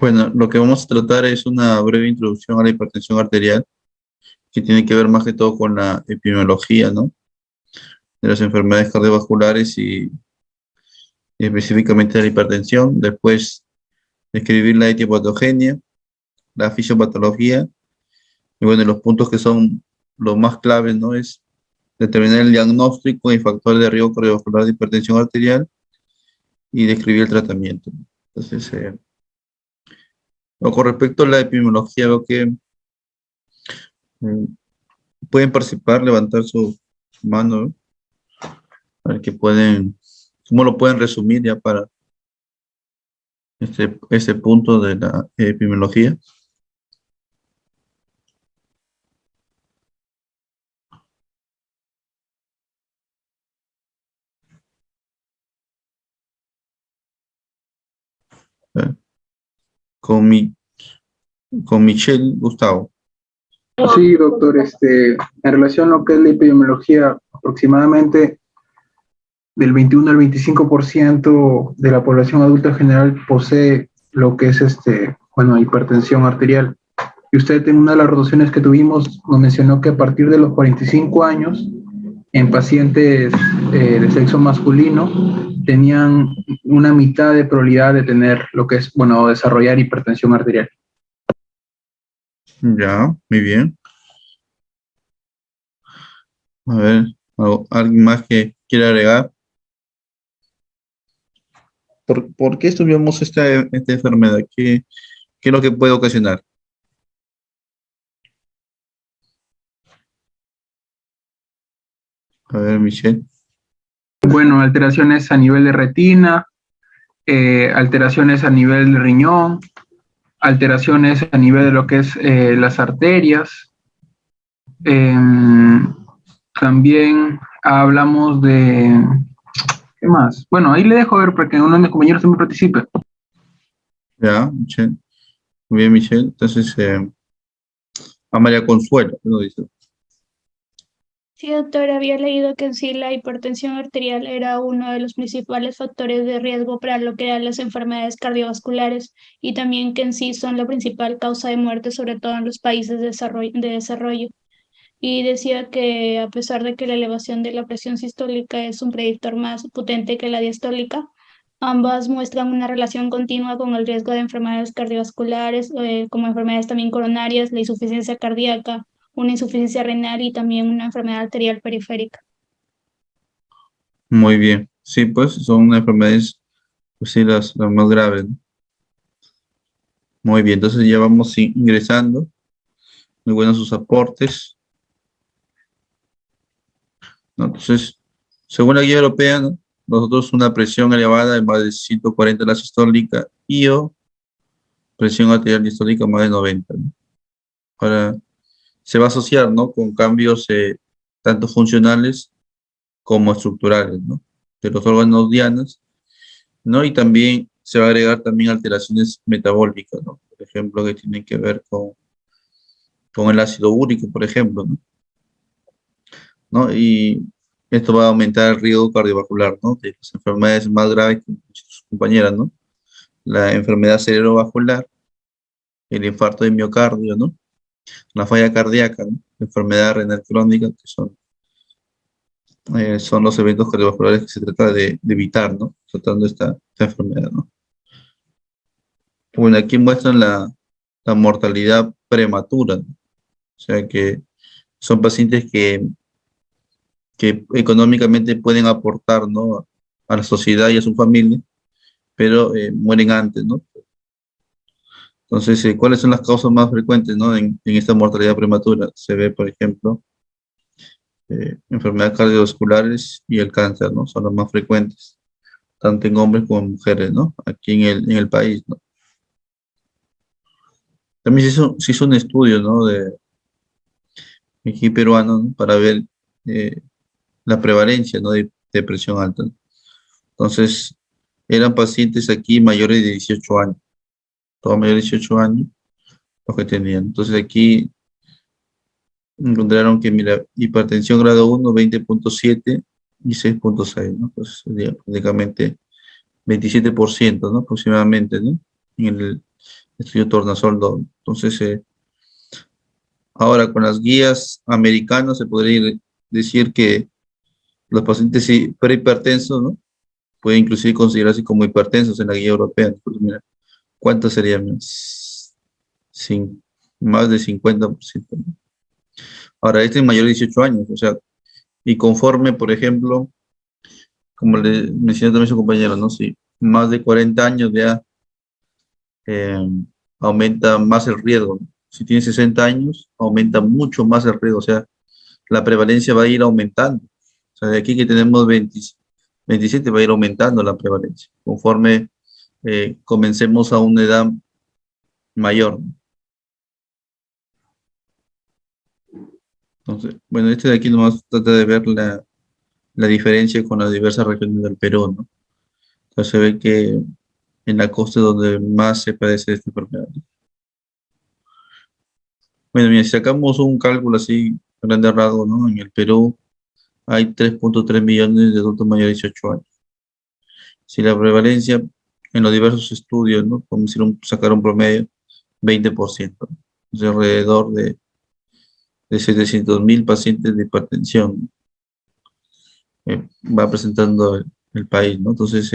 Bueno, lo que vamos a tratar es una breve introducción a la hipertensión arterial, que tiene que ver más que todo con la epidemiología, ¿no? De las enfermedades cardiovasculares y específicamente de la hipertensión. Después, describir la etiopatogenia, la fisiopatología, y bueno, los puntos que son los más claves, ¿no? Es determinar el diagnóstico y factores de riesgo cardiovascular de hipertensión arterial y describir el tratamiento. Entonces, con respecto a la epidemiología, veo que mm, pueden participar, levantar su mano, ¿no? A ver que pueden, cómo lo pueden resumir ya para este punto de la epidemiología. A ver, con, mi, con Michelle Gustavo. Sí, doctor, en relación a lo que es la epidemiología, aproximadamente del 21 al 25% de la población adulta en general posee lo que es hipertensión arterial. Y usted en una de las rotaciones que tuvimos nos mencionó que a partir de los 45 años, en pacientes de sexo masculino, tenían una mitad de probabilidad de tener lo que es, bueno, desarrollar hipertensión arterial. Ya, muy bien. A ver, ¿alguien más que quiera agregar? ¿Por qué estudiamos esta enfermedad? ¿Qué es lo que puede ocasionar? A ver, Michelle. Bueno, alteraciones a nivel de retina, alteraciones a nivel de riñón, alteraciones a nivel de lo que es las arterias. Eh, También hablamos de... ¿Qué más? Bueno, ahí le dejo ver para que uno de mis compañeros también participe. Ya, Michelle. Muy bien, Michelle. Entonces, a María Consuelo, ¿qué nos dice? Sí, doctor, había leído que en sí la hipertensión arterial era uno de los principales factores de riesgo para lo que eran las enfermedades cardiovasculares y también que en sí son la principal causa de muerte, sobre todo en los países de desarrollo. Y decía que a pesar de que la elevación de la presión sistólica es un predictor más potente que la diastólica, ambas muestran una relación continua con el riesgo de enfermedades cardiovasculares, como enfermedades también coronarias, la insuficiencia cardíaca, una insuficiencia renal y también una enfermedad arterial periférica. Muy bien. Sí, pues son enfermedades, pues sí, las más graves, ¿no? Muy bien, entonces ya vamos ingresando. Muy buenos sus aportes, ¿no? Entonces, según la guía europea, ¿no? Nosotros una presión elevada de más de 140 la sistólica y o presión arterial diastólica más de 90, ¿no? Ahora, se va a asociar, ¿no? Con cambios tanto funcionales como estructurales, ¿no? De los órganos dianas, ¿no? Y también se va a agregar también alteraciones metabólicas, ¿no? Por ejemplo, que tienen que ver con el ácido úrico, por ejemplo, ¿no? ¿No? Y esto va a aumentar el riesgo cardiovascular, ¿no? De las enfermedades más graves que sus compañeras, ¿no? La enfermedad cerebrovascular, el infarto de miocardio, ¿no? La falla cardíaca, ¿no? La enfermedad renal crónica, que son los eventos cardiovasculares que se trata de evitar, ¿no? Tratando esta enfermedad, ¿no? Bueno, aquí muestran la mortalidad prematura, ¿no? O sea que son pacientes que económicamente pueden aportar, ¿no? A la sociedad y a su familia, pero mueren antes, ¿no? Entonces, ¿cuáles son las causas más frecuentes, ¿no? En esta mortalidad prematura? Se ve, por ejemplo, enfermedades cardiovasculares y el cáncer, ¿no? Son las más frecuentes, tanto en hombres como en mujeres, ¿no? Aquí en el país, ¿no? También se hizo un estudio, ¿no? Aquí peruano, ¿no? Para ver la prevalencia, ¿no? De presión alta, ¿no? Entonces, eran pacientes aquí mayores de 18 años, todos mayores de 18 años, los que tenían. Entonces, aquí encontraron que, mira, hipertensión grado 1, 20,7 y 6,6, ¿no? Pues sería prácticamente 27%, ¿no? Aproximadamente, ¿no? En estudio Tornasol 2. Entonces, ahora con las guías americanas se podría decir que los pacientes prehipertensos, ¿no? Pueden inclusive considerarse como hipertensos en la guía europea. Entonces, mira, ¿cuántos serían? Más de 50%, ¿no? Ahora, este es mayor de 18 años, o sea, y conforme, por ejemplo, como le mencioné también a su compañero, ¿no? Si más de 40 años ya eh, aumenta más el riesgo, ¿no? Si tiene 60 años, aumenta mucho más el riesgo, o sea, la prevalencia va a ir aumentando. O sea, de aquí que tenemos 27 va a ir aumentando la prevalencia, conforme comencemos a una edad mayor, ¿no? Entonces, bueno, este de aquí nomás trata de ver la diferencia con las diversas regiones del Perú, ¿no? Entonces se ve que en la costa es donde más se padece esta enfermedad, ¿no? Bueno, mira, si sacamos un cálculo así, a grandes rasgos, ¿no? En el Perú hay 3.3 millones de adultos mayores de 18 años. Si la prevalencia en los diversos estudios, ¿no? Podemos sacar un promedio, 20%, ¿no? Es alrededor de 700.000 pacientes de hipertensión va presentando el país, ¿no? Entonces,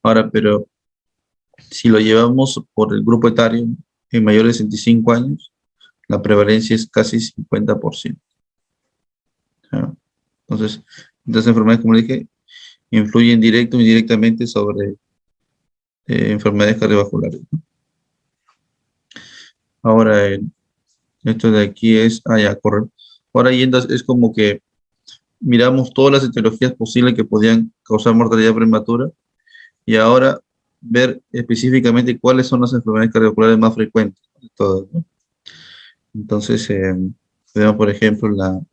ahora, pero si lo llevamos por el grupo etario, en mayores de 65 años, la prevalencia es casi 50%. ¿Ya? Entonces, estas enfermedades, como dije, influyen directo o indirectamente sobre enfermedades cardiovasculares, ¿no? Ahora, esto de aquí es, ya, correr. Ahora yendo, es como que miramos todas las etiologías posibles que podían causar mortalidad prematura y ahora ver específicamente cuáles son las enfermedades cardiovasculares más frecuentes de todas, ¿no? Entonces, tenemos, por ejemplo,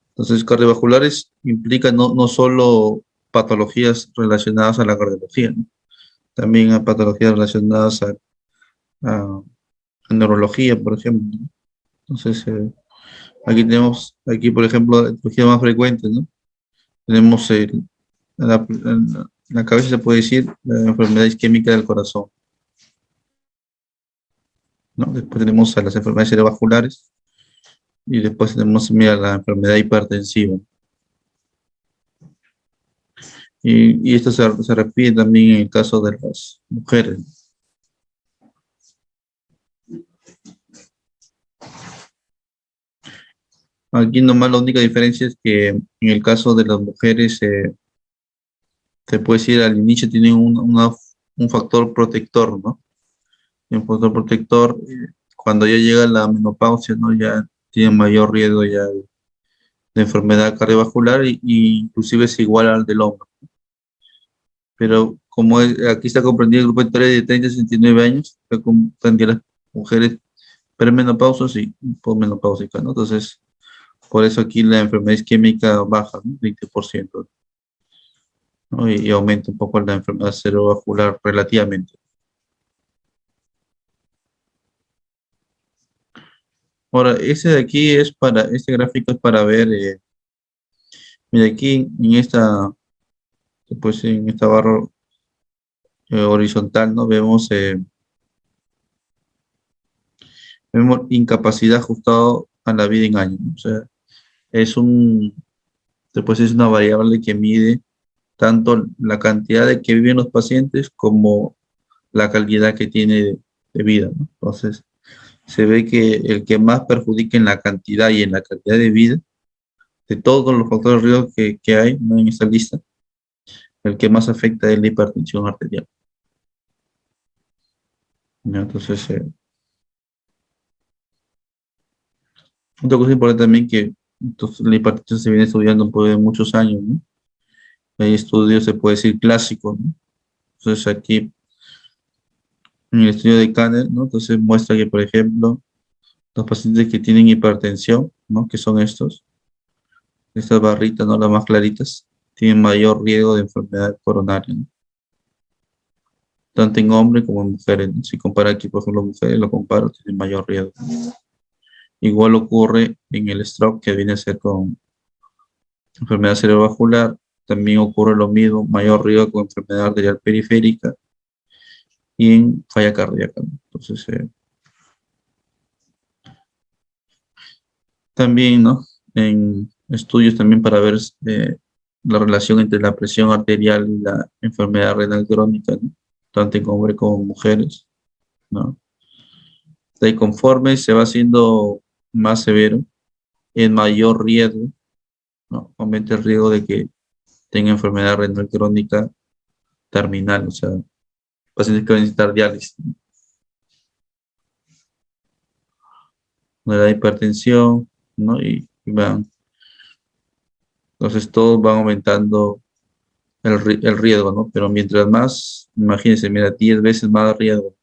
entonces, cardiovasculares implican no solo patologías relacionadas a la cardiología, ¿no? También a patologías relacionadas a neurología, por ejemplo, ¿no? Entonces, aquí tenemos, por ejemplo, la etiología más frecuente, ¿no? Tenemos en la cabeza se puede decir la enfermedad isquémica del corazón, ¿no? Después tenemos a las enfermedades cerebrovasculares y después tenemos, mira, la enfermedad hipertensiva. Y esto se repite también en el caso de las mujeres. Aquí nomás la única diferencia es que en el caso de las mujeres se puede decir al inicio tienen un factor protector, ¿no? Y un factor protector, cuando ya llega la menopausia, ¿no? Ya tienen mayor riesgo ya de enfermedad cardiovascular y inclusive es igual al del hombre. Pero como aquí está comprendido el grupo etario de 30 a 69 años, que comprendía las mujeres premenopausas y posmenopáusicas, ¿no? Entonces, por eso aquí la enfermedad isquémica baja, ¿no? 20%, ¿no? Y aumenta un poco la enfermedad cerebrovascular relativamente. Ahora, este gráfico es para ver, mira aquí en esta barra horizontal, ¿no? Vemos incapacidad ajustado a la vida en años, ¿no? O sea, es es una variable que mide tanto la cantidad de que viven los pacientes como la calidad que tiene de vida, ¿no? Entonces, se ve que el que más perjudica en la cantidad y en la calidad de vida, de todos los factores de riesgo que hay, ¿no? En esta lista, el que más afecta es la hipertensión arterial, ¿no? Entonces, otra cosa importante también que entonces, la hipertensión se viene estudiando por muchos años, ¿no? Hay estudios, se puede decir, clásicos, ¿no? Entonces, aquí, en el estudio de Kanner, ¿no? Entonces, muestra que, por ejemplo, los pacientes que tienen hipertensión, ¿no? Que son estas barritas, ¿no? Las más claritas, tienen mayor riesgo de enfermedad coronaria, ¿no? Tanto en hombres como en mujeres, ¿no? Si compara aquí, por ejemplo, mujeres, lo comparo, tienen mayor riesgo. Igual ocurre en el stroke, que viene a ser con enfermedad cerebrovascular. También ocurre lo mismo, mayor riesgo con enfermedad arterial periférica y en falla cardíaca, ¿no? Entonces, también, ¿no? En estudios también para ver la relación entre la presión arterial y la enfermedad renal crónica, ¿no? Tanto en hombres como en mujeres, ¿no? De conforme se va haciendo más severo, en mayor riesgo, ¿no? Aumenta el riesgo de que tenga enfermedad renal crónica terminal, o sea, pacientes que van a necesitar diálisis, ¿no? La hipertensión, ¿no? Y van, entonces todos van aumentando el riesgo, ¿no? Pero mientras más, imagínense, mira, 10 veces más riesgo.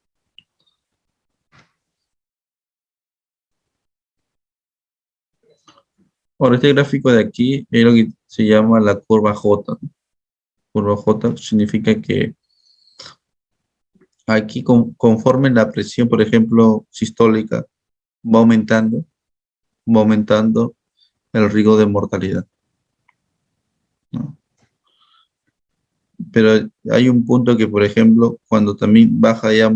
Ahora, este gráfico de aquí es lo que se llama la curva J, ¿no? Curva J significa que aquí conforme la presión, por ejemplo, sistólica, va aumentando, va aumentando el riesgo de mortalidad, ¿no? Pero hay un punto que, por ejemplo, cuando también baja ya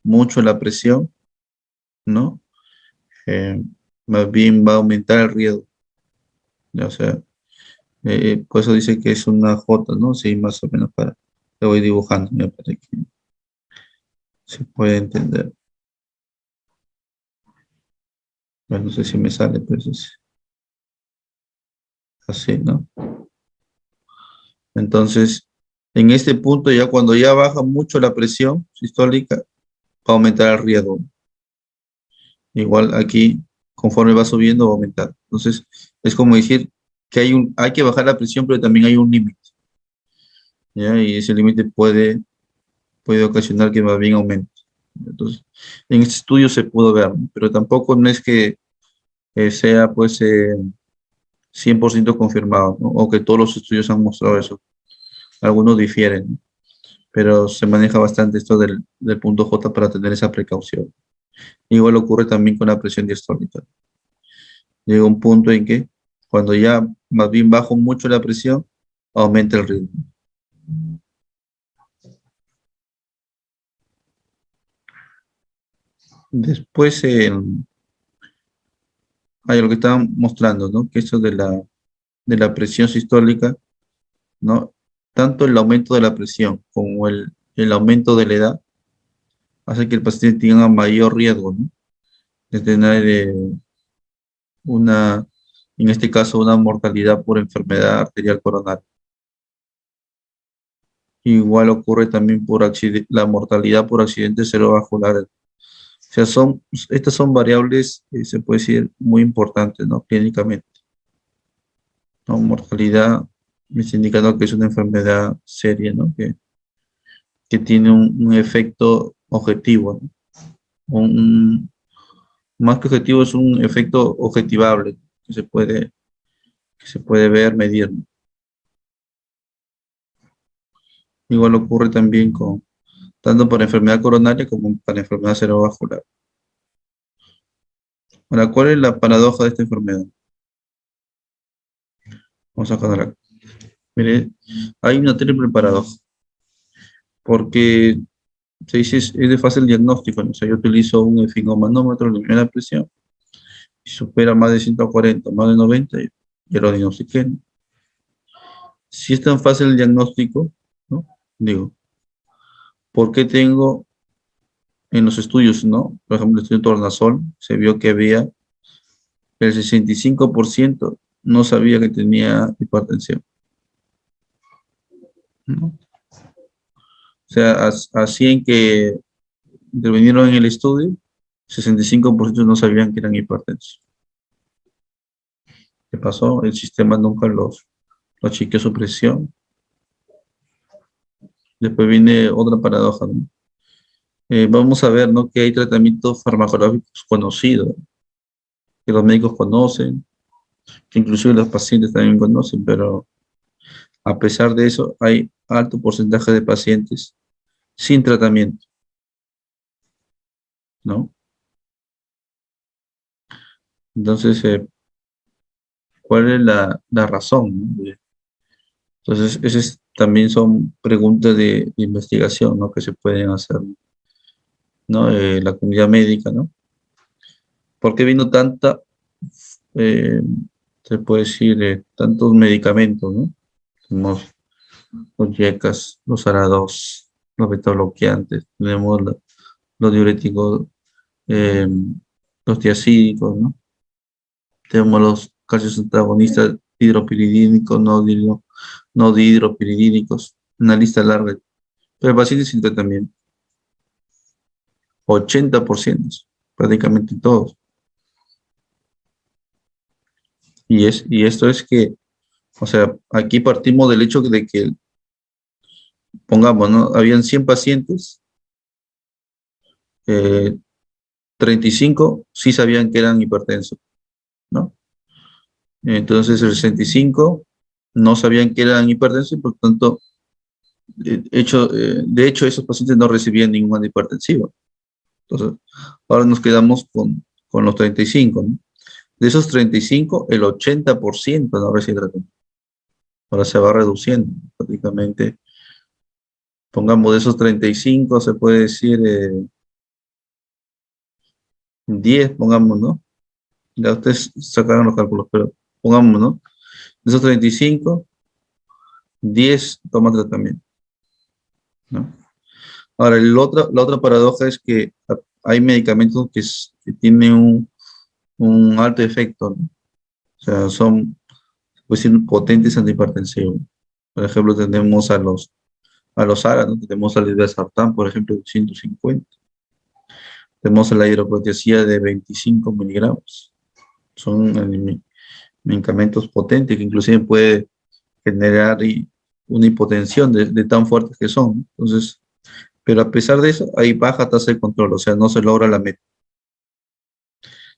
mucho la presión, ¿no? Eh, Más bien va a aumentar el riesgo, ¿ya? O sea, por eso dice que es una J, ¿no? Sí, más o menos para, lo voy dibujando, me parece que se puede entender. Bueno, no sé si me sale, pero es así, ¿no? Entonces, en este punto ya cuando ya baja mucho la presión sistólica, va a aumentar el riesgo. Igual aquí, conforme va subiendo, va a aumentar. Entonces, es como decir que hay que bajar la presión, pero también hay un límite, ¿ya? Y ese límite puede ocasionar que más bien aumente. Entonces, en este estudio se pudo ver, ¿no? Pero tampoco no es que sea pues 100% confirmado, ¿no? O que todos los estudios han mostrado eso. Algunos difieren, ¿no? Pero se maneja bastante esto del punto J para tener esa precaución. Igual ocurre también con la presión diastólica. Llega un punto en que cuando ya más bien bajo mucho la presión, aumenta el ritmo. Después hay lo que estaban mostrando, ¿no? Que eso de la presión sistólica, ¿no? Tanto el aumento de la presión como el aumento de la edad hace que el paciente tenga mayor riesgo, ¿no? De tener una, en este caso, una mortalidad por enfermedad arterial coronaria. Igual ocurre también por la mortalidad por accidentes cerebrovasculares. O sea, estas son variables, se puede decir, muy importantes, ¿no? Clínicamente, ¿no? Mortalidad, me está indicando que es una enfermedad seria, ¿no? Que tiene un efecto objetivo, ¿no? Más que objetivo, es un efecto objetivable que se puede ver, medir, ¿no? Igual ocurre también tanto para enfermedad coronaria como para enfermedad cerebrovascular. Ahora, ¿cuál es la paradoja de esta enfermedad? Vamos a poner acá. Mire, hay una triple paradoja, porque se dice es de fácil diagnóstico, ¿no? O sea, yo utilizo un esfigmomanómetro de primera presión y supera más de 140, más de 90, y ya lo diagnostiqué, ¿no? Si es tan fácil el diagnóstico, ¿no? Digo, ¿por qué tengo en los estudios, ¿no? Por ejemplo, el estudio Tornasol, se vio que había el 65% no sabía que tenía hipertensión, ¿no? O sea, así en que intervinieron en el estudio, 65% no sabían que eran hipertensos. ¿Qué pasó? El sistema nunca los chequeó su presión. Después viene otra paradoja, ¿no? Vamos a ver, ¿no? Que hay tratamientos farmacológicos conocidos, que los médicos conocen, que inclusive los pacientes también conocen, pero a pesar de eso hay alto porcentaje de pacientes sin tratamiento, ¿no? Entonces, ¿cuál es la razón, ¿no? Entonces, esa es también son preguntas de investigación, ¿no? Que se pueden hacer, ¿no? La comunidad médica, ¿no? ¿Por qué vino tanta, eh, se puede decir, tantos medicamentos, ¿no? Tenemos los YECAS, los ARA2, los beta-bloqueantes, tenemos los diuréticos, eh, los tiacídicos, ¿no? Tenemos los calcios antagonistas hidropiridínicos, no dihidropiridínicos, una lista larga, pero pacientes sin tratamiento, 80%, prácticamente todos. Y esto es que, o sea, aquí partimos del hecho de que, pongamos, ¿no? Habían 100 pacientes, 35 sí sabían que eran hipertensos, ¿no? Entonces el 65 no sabían que eran hipertensos y por tanto, de hecho, esos pacientes no recibían ningún antihipertensivo. Entonces, ahora nos quedamos con los 35, ¿no? De esos 35, el 80% no recibe tratamiento. Ahora se va reduciendo prácticamente. Pongamos de esos 35, se puede decir 10, pongamos, ¿no? Ya ustedes sacaron los cálculos, pero pongamos, ¿no? De esos 35, 10 toman tratamiento, ¿no? Ahora, la otra paradoja es que hay medicamentos que tienen un alto efecto, ¿no? O sea, son, pues, potentes antihipertensivos. Por ejemplo, tenemos a los ARA, ¿no? Tenemos al irbesartán, por ejemplo, de 150. Tenemos la hidroproteasina de 25 miligramos. Son medicamentos potentes que inclusive puede generar una hipotensión de tan fuertes que son, ¿no? Entonces, pero a pesar de eso, hay baja tasa de control, o sea, no se logra la meta.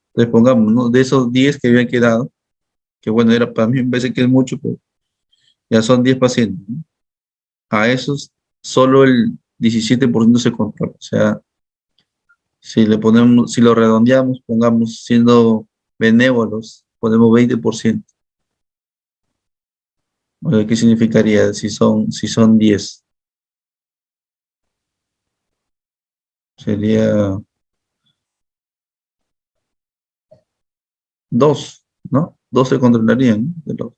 Entonces, pongamos, ¿no? De esos 10 que habían quedado, que bueno, era para mí, me parece que es mucho, pero ya son 10 pacientes, ¿no? A esos, solo el 17% se controla. O sea, si lo redondeamos, pongamos, siendo benévolos, ponemos 20%. ¿Qué significaría si son 10? Sería 2, ¿no? 2 se controlarían, ¿no?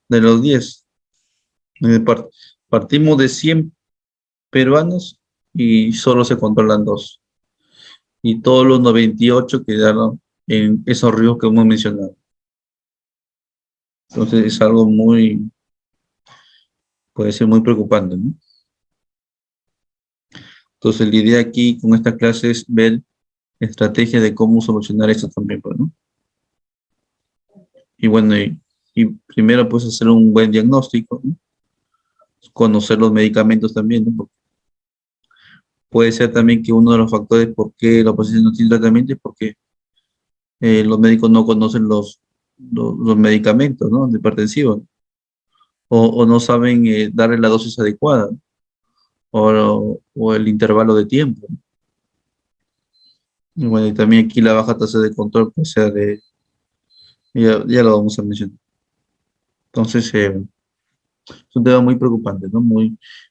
De los 10. Partimos de 100 peruanos y solo se controlan 2. Y todos los 98 quedaron en esos ríos que hemos mencionado. Entonces es algo puede ser muy preocupante, ¿no? Entonces la idea aquí con esta clase es ver estrategias de cómo solucionar esto también, pues, ¿no? Y bueno, y primero pues hacer un buen diagnóstico, ¿no? Conocer los medicamentos también, ¿no? Porque puede ser también que uno de los factores por qué los pacientes no tienen tratamiento es porque los médicos no conocen los medicamentos, ¿no? Hipertensivos, o no saben darle la dosis adecuada, o el intervalo de tiempo. Y bueno, y también aquí la baja tasa de control, pues, sea ya lo vamos a mencionar. Entonces, es un tema muy preocupante, ¿no?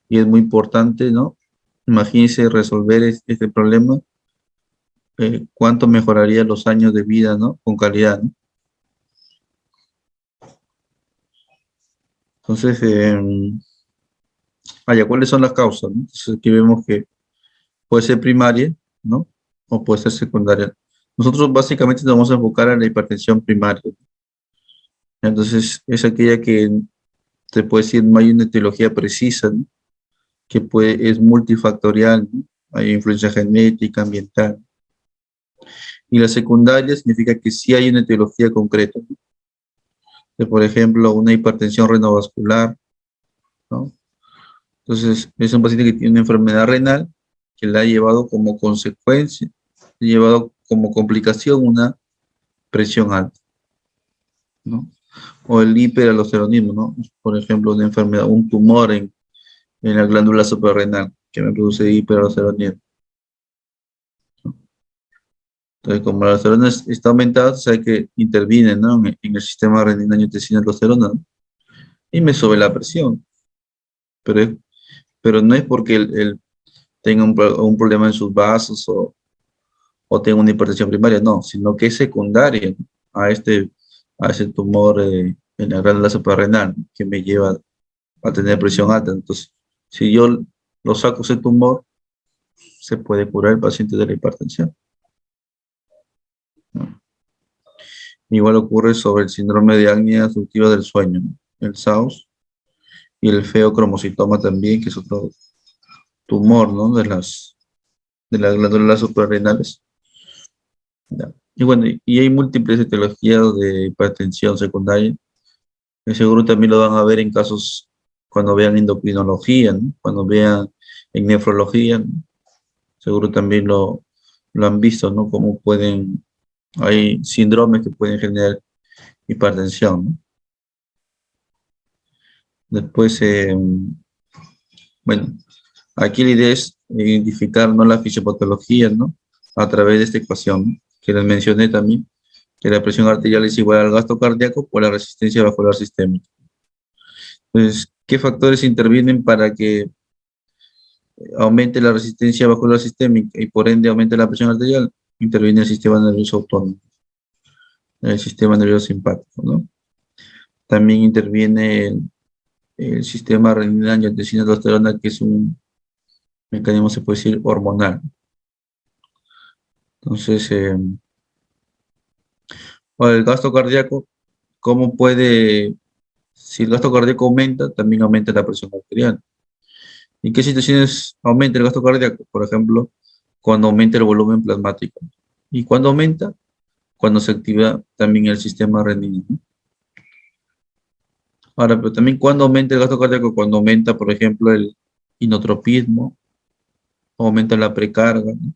Y es muy importante, ¿no? Imagínense resolver este problema, cuánto mejoraría los años de vida, ¿no? Con calidad, ¿no? Entonces, ¿cuáles son las causas, ¿no? Entonces, aquí vemos que puede ser primaria, ¿no? O puede ser secundaria. Nosotros básicamente nos vamos a enfocar en la hipertensión primaria. Entonces, es aquella que se puede decir no hay una etiología precisa, ¿no? Que es multifactorial, ¿no? Hay influencia genética, ambiental. Y la secundaria significa que sí hay una etiología concreta, ¿no? Por ejemplo, una hipertensión renovascular, ¿no? Entonces, es un paciente que tiene una enfermedad renal que le ha llevado como consecuencia, ha llevado como complicación una presión alta, ¿no? O el hiperaldosteronismo, ¿no? Por ejemplo, una enfermedad, un tumor en la glándula suprarrenal que me produce hiperaldosteronismo. Entonces, como la aldosterona está aumentada, sabe que interviene, ¿no? En el sistema renina-angiotensina-aldosterona, ¿no? Y me sube la presión. pero, pero no es porque él tenga un problema en sus vasos o tenga una hipertensión primaria, no, sino que es secundaria, ¿no? a ese tumor en la glándula suprarrenal que me lleva a tener presión alta. Entonces, si yo lo saco ese tumor, se puede curar el paciente de la hipertensión, ¿no? Igual ocurre sobre el síndrome de apnea obstructiva del sueño, ¿no? El SAOS y el feocromocitoma también, que es otro tumor, ¿no? De las glándulas suprarrenales. Ya. Y bueno, y hay múltiples etiologías de hipertensión secundaria, que seguro también lo van a ver en casos cuando vean endocrinología, ¿no? Cuando vean en nefrología, ¿no? Seguro también lo han visto, ¿no? Cómo hay síndromes que pueden generar hipertensión, ¿no? Después, bueno, aquí la idea es identificar, ¿no?, la fisiopatología, ¿no?, a través de esta ecuación, ¿no?, que les mencioné también, que la presión arterial es igual al gasto cardíaco por la resistencia vascular sistémica. Entonces, ¿qué factores intervienen para que aumente la resistencia vascular sistémica y por ende aumente la presión arterial? Interviene el sistema nervioso autónomo, el sistema nervioso simpático, ¿no? También interviene el sistema renina, angiotensina, aldosterona, que es un mecanismo, se puede decir, hormonal. Entonces, el gasto cardíaco, ¿cómo puede? Si el gasto cardíaco aumenta, también aumenta la presión arterial. ¿En qué situaciones aumenta el gasto cardíaco? Por ejemplo, cuando aumenta el volumen plasmático. ¿Y cuándo aumenta? Cuando se activa también el sistema renina, ¿no? Ahora, pero también cuando aumenta el gasto cardíaco, cuando aumenta, por ejemplo, el inotropismo, aumenta la precarga, ¿no?,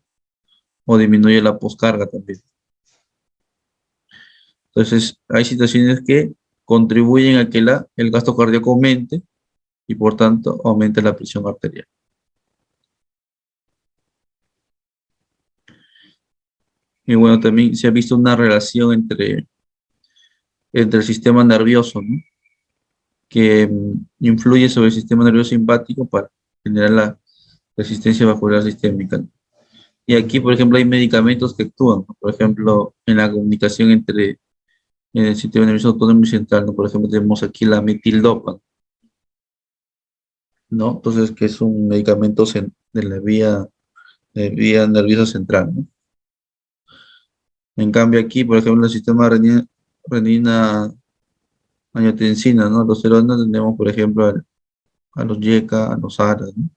o disminuye la poscarga también. Entonces, hay situaciones que contribuyen a que el gasto cardíaco aumente y por tanto aumente la presión arterial. Y bueno, también se ha visto una relación entre el sistema nervioso, ¿no?, que influye sobre el sistema nervioso simpático para generar la resistencia vascular sistémica, ¿no? Y aquí, por ejemplo, hay medicamentos que actúan, ¿no?, por ejemplo, en la comunicación entre el sistema nervioso autónomo y central, ¿no? Por ejemplo, tenemos aquí la metildopa, ¿no? Entonces, que es un medicamento de vía nerviosa central, ¿no? En cambio, aquí, por ejemplo, el sistema renina angiotensina, ¿no?, aldosterona, tenemos, por ejemplo, a los YECA, a los ARA, ¿no?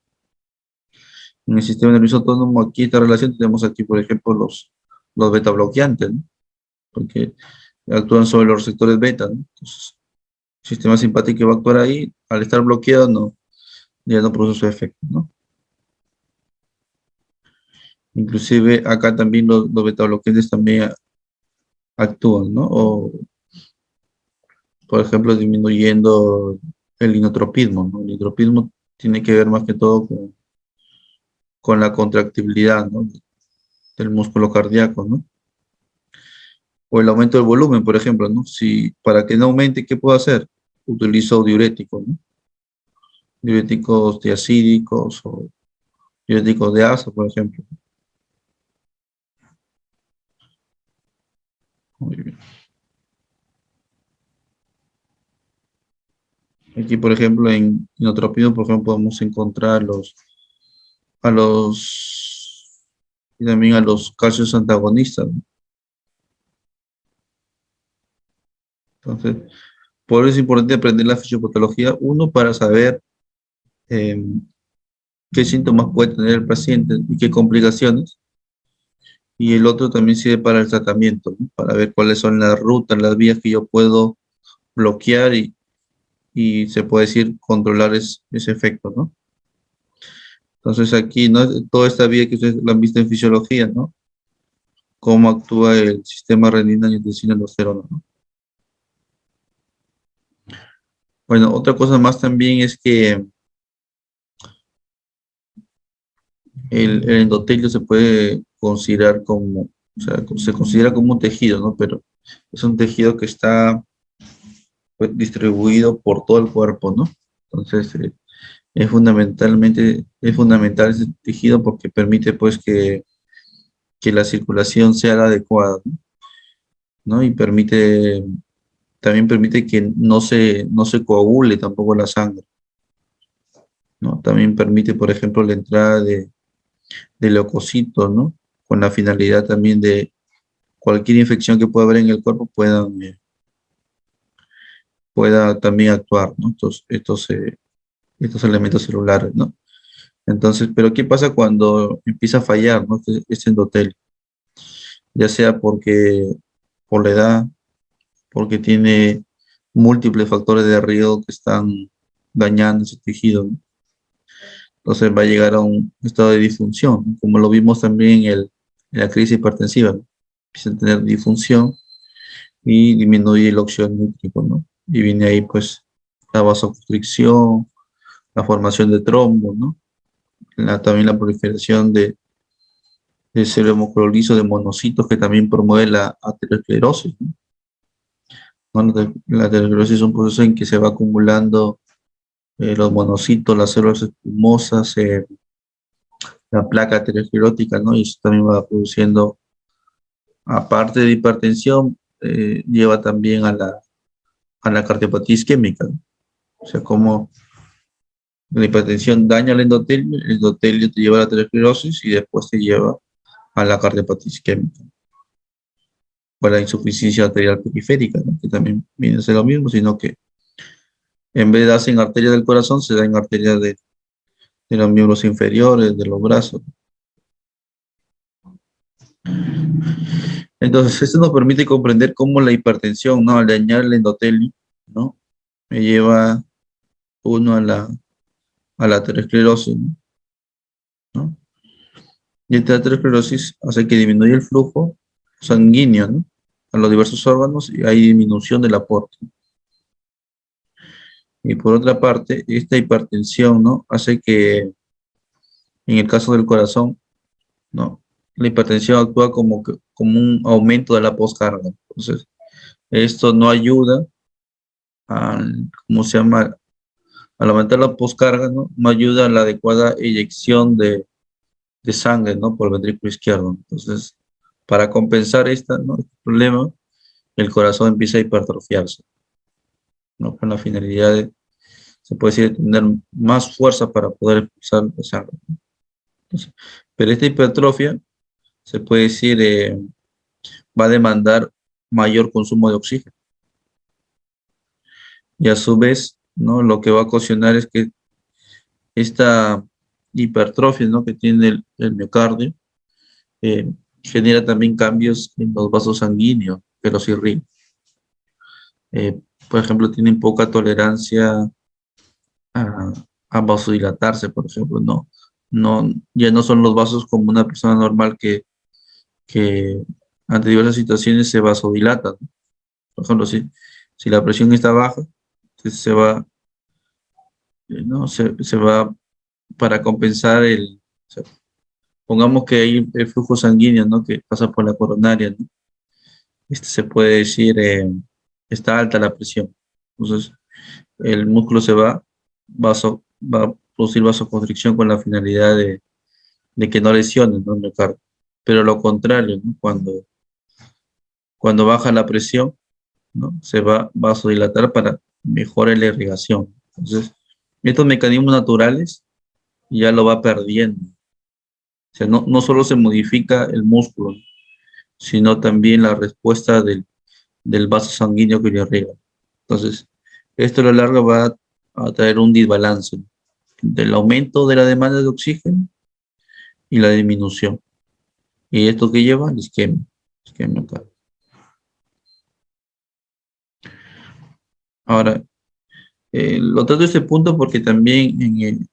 En el sistema nervioso autónomo, aquí esta relación tenemos aquí, por ejemplo, los beta bloqueantes, ¿no?, porque actúan sobre los receptores beta, ¿no? Entonces, el sistema simpático va a actuar ahí, al estar bloqueado, no, ya no produce su efecto, ¿no? Inclusive acá también los beta bloqueantes también actúan, ¿no? O, por ejemplo, disminuyendo el inotropismo, ¿no? El inotropismo tiene que ver más que todo con la contractibilidad, ¿no?, del músculo cardíaco, ¿no? O el aumento del volumen, por ejemplo, ¿no? Si para que no aumente, ¿qué puedo hacer? Utilizo diuréticos, ¿no? Diuréticos diacídicos o diuréticos de ASA, por ejemplo. Muy bien. Aquí, por ejemplo, en inotropismo, por ejemplo, podemos encontrar y también a los calcios antagonistas, ¿no? Entonces, por eso es importante aprender la fisiopatología, uno, para saber eh, qué síntomas puede tener el paciente y qué complicaciones, y el otro también sirve para el tratamiento, ¿no?, para ver cuáles son las rutas, las vías que yo puedo bloquear y se puede decir controlar ese efecto, ¿no? Entonces aquí, ¿no?, toda esta vía que ustedes la han visto en fisiología, ¿no?, cómo actúa el sistema renina, angiotensina, aldosterona, ¿no? Bueno, otra cosa más también es que el endotelio se puede considerar como, o sea, se considera como un tejido, ¿no? Pero es un tejido que está, pues, distribuido por todo el cuerpo, ¿no? Entonces, es fundamental ese tejido porque permite pues que la circulación sea la adecuada, ¿no? Y también permite que no se coagule tampoco la sangre, ¿no? También permite, por ejemplo, la entrada de leucocitos, ¿no? Con la finalidad también de cualquier infección que pueda haber en el cuerpo pueda también actuar, ¿no? Estos elementos celulares, ¿no? Entonces, pero ¿qué pasa cuando empieza a fallar, ¿no? Este endotelio, ya sea por la edad, porque tiene múltiples factores de riesgo que están dañando ese tejido, ¿no? Entonces va a llegar a un estado de disfunción, ¿no? Como lo vimos también en la crisis hipertensiva, ¿no? Empieza a tener disfunción y disminuye el óxido nítrico, ¿no? Y viene ahí pues la vasoconstricción, la formación de trombos, ¿no? También la proliferación de célula liso de monocitos que también promueve la aterosclerosis, ¿no? Bueno, la aterosclerosis es un proceso en que se va acumulando los monocitos, las células espumosas, la placa aterosclerótica, ¿no? Y eso también va produciendo, aparte de hipertensión, lleva también a la cardiopatía isquémica, ¿no? O sea, como la hipertensión daña el endotelio te lleva a la aterosclerosis y después te lleva a la cardiopatía isquémica o a la insuficiencia arterial periférica, ¿no? Que también viene a ser lo mismo, sino que en vez de darse en arteria del corazón, se da en arteria de los miembros inferiores, de los brazos. Entonces, esto nos permite comprender cómo la hipertensión, ¿no? Al dañar el endotelio, ¿no? Me lleva uno a la aterosclerosis, ¿no? Y esta aterosclerosis hace que disminuya el flujo sanguíneo, ¿no? A los diversos órganos y hay disminución del aporte. Y por otra parte, esta hipertensión, ¿no? Hace que, en el caso del corazón, ¿no? La hipertensión actúa como un aumento de la poscarga. Entonces, esto no ayuda ¿cómo se llama? Al aumentar la poscarga, ¿no? No ayuda a la adecuada eyección de sangre, ¿no? Por el ventrículo izquierdo. Entonces, para compensar ¿no? Este problema, el corazón empieza a hipertrofiarse, ¿no? Con la finalidad se puede decir, de tener más fuerza para poder expulsar la sangre. Entonces, pero esta hipertrofia, se puede decir, va a demandar mayor consumo de oxígeno. Y a su vez, ¿no? Lo que va a ocasionar es que esta hipertrofia, ¿no? Que tiene el miocardio, eh, genera también cambios en los vasos sanguíneos que los irrigan. Por ejemplo, tienen poca tolerancia a, a vasodilatarse, por ejemplo, ya no son los vasos como una persona normal que ante diversas situaciones se vasodilata, ¿no? Por ejemplo, si la presión está baja, entonces ¿no? Se va para compensar o sea, pongamos que hay el flujo sanguíneo, ¿no? Que pasa por la coronaria, ¿no? Se puede decir, está alta la presión. Entonces, el músculo va a producir vasoconstricción con la finalidad de que no lesione, ¿no? El miocardio. Pero lo contrario, ¿no? Cuando baja la presión, ¿no? Se va a vasodilatar para mejorar la irrigación. Entonces, estos mecanismos naturales ya lo va perdiendo. O sea, no solo se modifica el músculo, sino también la respuesta del vaso sanguíneo que le irriga. Entonces, esto a lo largo va a traer un desbalance del aumento de la demanda de oxígeno y la disminución. ¿Y esto qué lleva? El isquemia acá. Ahora, lo trato este punto porque también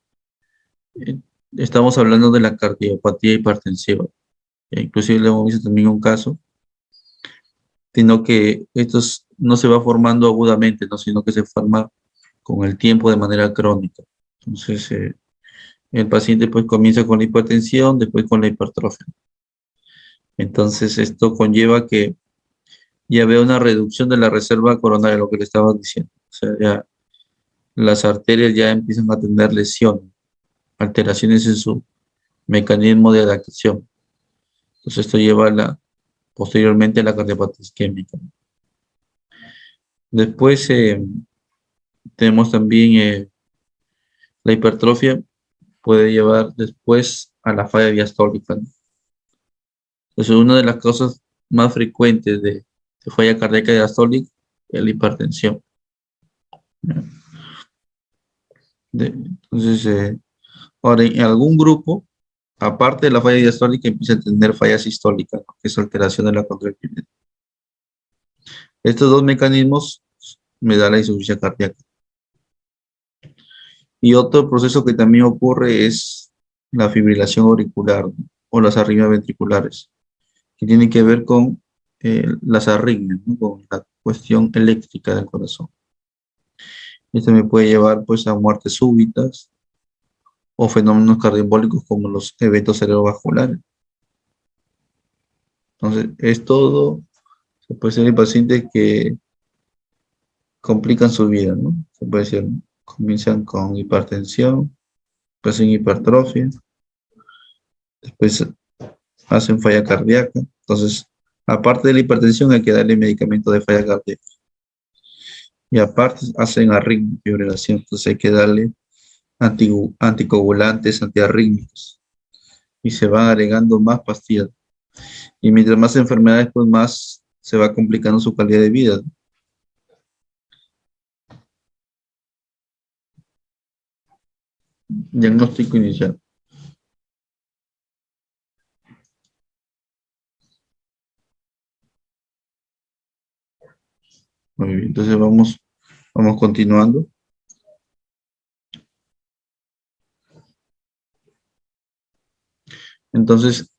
estamos hablando de la cardiopatía hipertensiva. Inclusive le hemos visto también un caso, sino que esto no se va formando agudamente, ¿no? Sino que se forma con el tiempo de manera crónica. Entonces, el paciente pues comienza con la hipertensión, después con la hipertrofia. Entonces, esto conlleva que ya vea una reducción de la reserva coronaria, lo que le estaba diciendo. O sea, ya las arterias ya empiezan a tener lesiones, alteraciones en su mecanismo de adaptación. Entonces esto lleva posteriormente a la cardiopatía isquémica. Después tenemos también la hipertrofia puede llevar después a la falla diastólica, ¿no? Entonces una de las causas más frecuentes de falla cardíaca diastólica es la hipertensión, ¿no? Entonces, ahora en algún grupo, aparte de la falla diastólica, empieza a tener falla sistólica, ¿no? Que es alteración de la contractilidad. Estos dos mecanismos me dan la insuficiencia cardíaca. Y otro proceso que también ocurre es la fibrilación auricular, ¿no? O las arritmias ventriculares, que tiene que ver con las arritmias, ¿no? Con la cuestión eléctrica del corazón. Esto me puede llevar pues a muertes súbitas o fenómenos cardioembólicos como los eventos cerebrovasculares. Entonces, es todo, se puede ser en pacientes que complican su vida, ¿no? Se puede decir, ¿no? Comienzan con hipertensión, después en hipertrofia, después hacen falla cardíaca. Entonces, aparte de la hipertensión, hay que darle medicamento de falla cardíaca. Y aparte hacen arritmia, fibrilación. Entonces hay que darle anticoagulantes, antiarrítmicos. Y se van agregando más pastillas. Y mientras más enfermedades, pues más se va complicando su calidad de vida. Diagnóstico inicial. Muy bien, entonces vamos continuando. Entonces,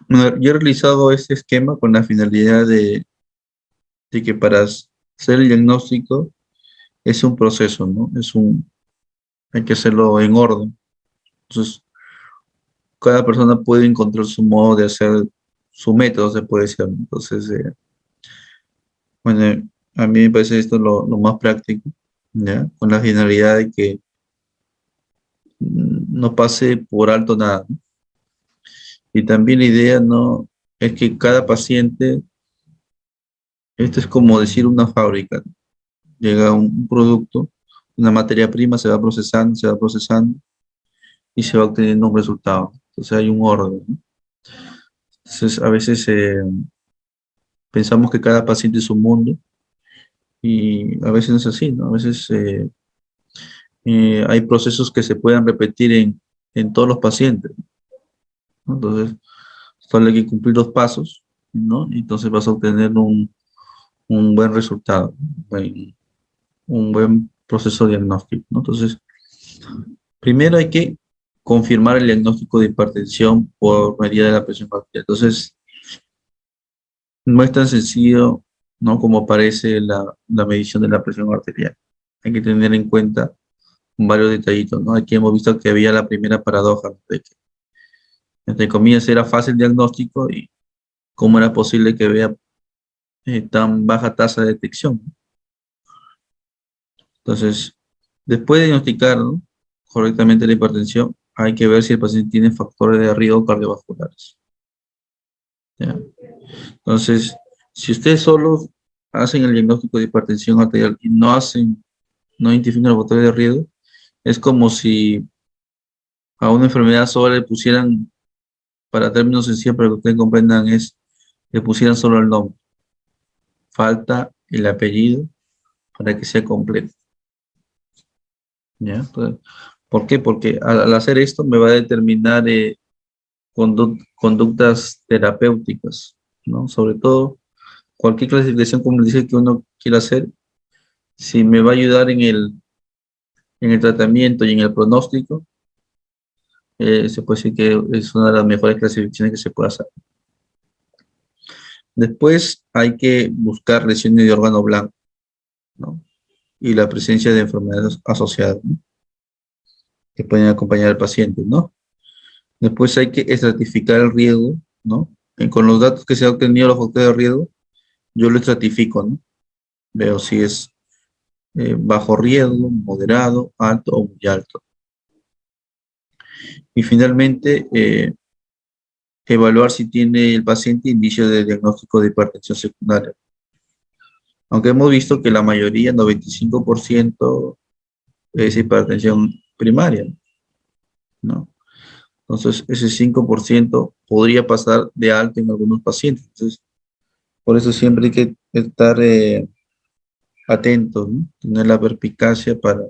yo he realizado este esquema con la finalidad de que para hacer el diagnóstico es un proceso, ¿no? Hay que hacerlo en orden. Entonces, cada persona puede encontrar su modo de hacer, su método, se puede decir, ¿no? Entonces, bueno, a mí me parece esto lo más práctico, ¿ya? Con la finalidad de que no pase por alto nada, ¿no? Y también la idea no es que cada paciente, esto es como decir una fábrica, ¿no? Llega un producto, una materia prima, se va procesando y se va obteniendo un resultado. Entonces hay un orden, ¿no? Entonces a veces pensamos que cada paciente es un mundo y a veces no es así, ¿no? A veces hay procesos que se pueden repetir en todos los pacientes, ¿no? Entonces, solo hay que cumplir los pasos, ¿no? Y entonces vas a obtener un buen resultado, un buen proceso diagnóstico, ¿no? Entonces, primero hay que confirmar el diagnóstico de hipertensión por medida de la presión arterial. Entonces, no es tan sencillo, ¿no? Como parece la medición de la presión arterial. Hay que tener en cuenta varios detallitos, ¿no? Aquí hemos visto que había la primera paradoja, ¿no? De que, entre comillas, era fácil diagnóstico y cómo era posible que vea tan baja tasa de detección. Entonces, después de diagnosticar, ¿no?, correctamente la hipertensión, hay que ver si el paciente tiene factores de riesgo cardiovasculares, ¿ya? Entonces, si ustedes solo hacen el diagnóstico de hipertensión arterial y no identifican los factores de riesgo, es como si a una enfermedad solo le pusieran, para términos sencillos, para que ustedes comprendan, le pusieran solo el nombre. Falta el apellido para que sea completo, ¿ya? Entonces, ¿por qué? Porque al hacer esto me va a determinar conductas terapéuticas, ¿no? Sobre todo, cualquier clasificación, como les dice, que uno quiera hacer, si me va a ayudar en el tratamiento y en el pronóstico, se puede decir que es una de las mejores clasificaciones que se puede hacer. Después hay que buscar lesiones de órgano blanco, ¿no? Y la presencia de enfermedades asociadas, ¿no?, que pueden acompañar al paciente, ¿no? Después hay que estratificar el riesgo, ¿no? Con los datos que se han obtenido los factores de riesgo, yo lo estratifico, ¿no? Veo si es bajo riesgo, moderado, alto o muy alto. Y finalmente, evaluar si tiene el paciente indicios de diagnóstico de hipertensión secundaria. Aunque hemos visto que la mayoría, 95%, es hipertensión primaria, ¿no? Entonces, ese 5% podría pasar de alto en algunos pacientes. Entonces, por eso siempre hay que estar atentos, ¿no? Tener la perspicacia para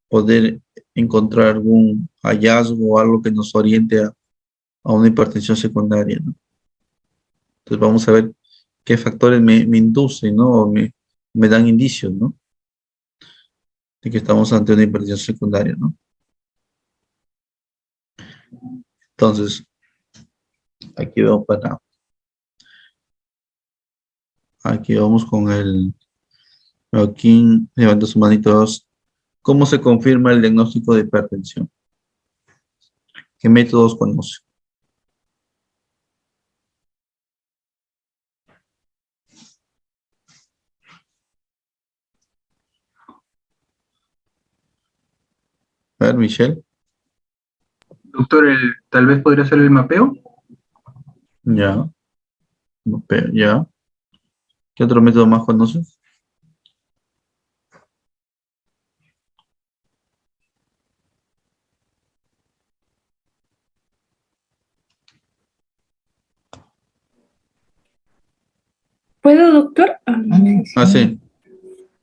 poder encontrar algún hallazgo o algo que nos oriente a una hipertensión secundaria, ¿no? Entonces, vamos a ver qué factores me inducen, ¿no? O me dan indicios, ¿no? De que estamos ante una hipertensión secundaria, ¿no? Entonces, aquí vamos aquí vamos con Joaquín, levanta su manito. ¿Cómo se confirma el diagnóstico de hipertensión? ¿Qué métodos conoce? A ver, Michelle. Doctor, tal vez podría ser el mapeo. Ya. Ya. ¿Qué otro método más conoces? ¿Puedo, doctor? Ah, sí.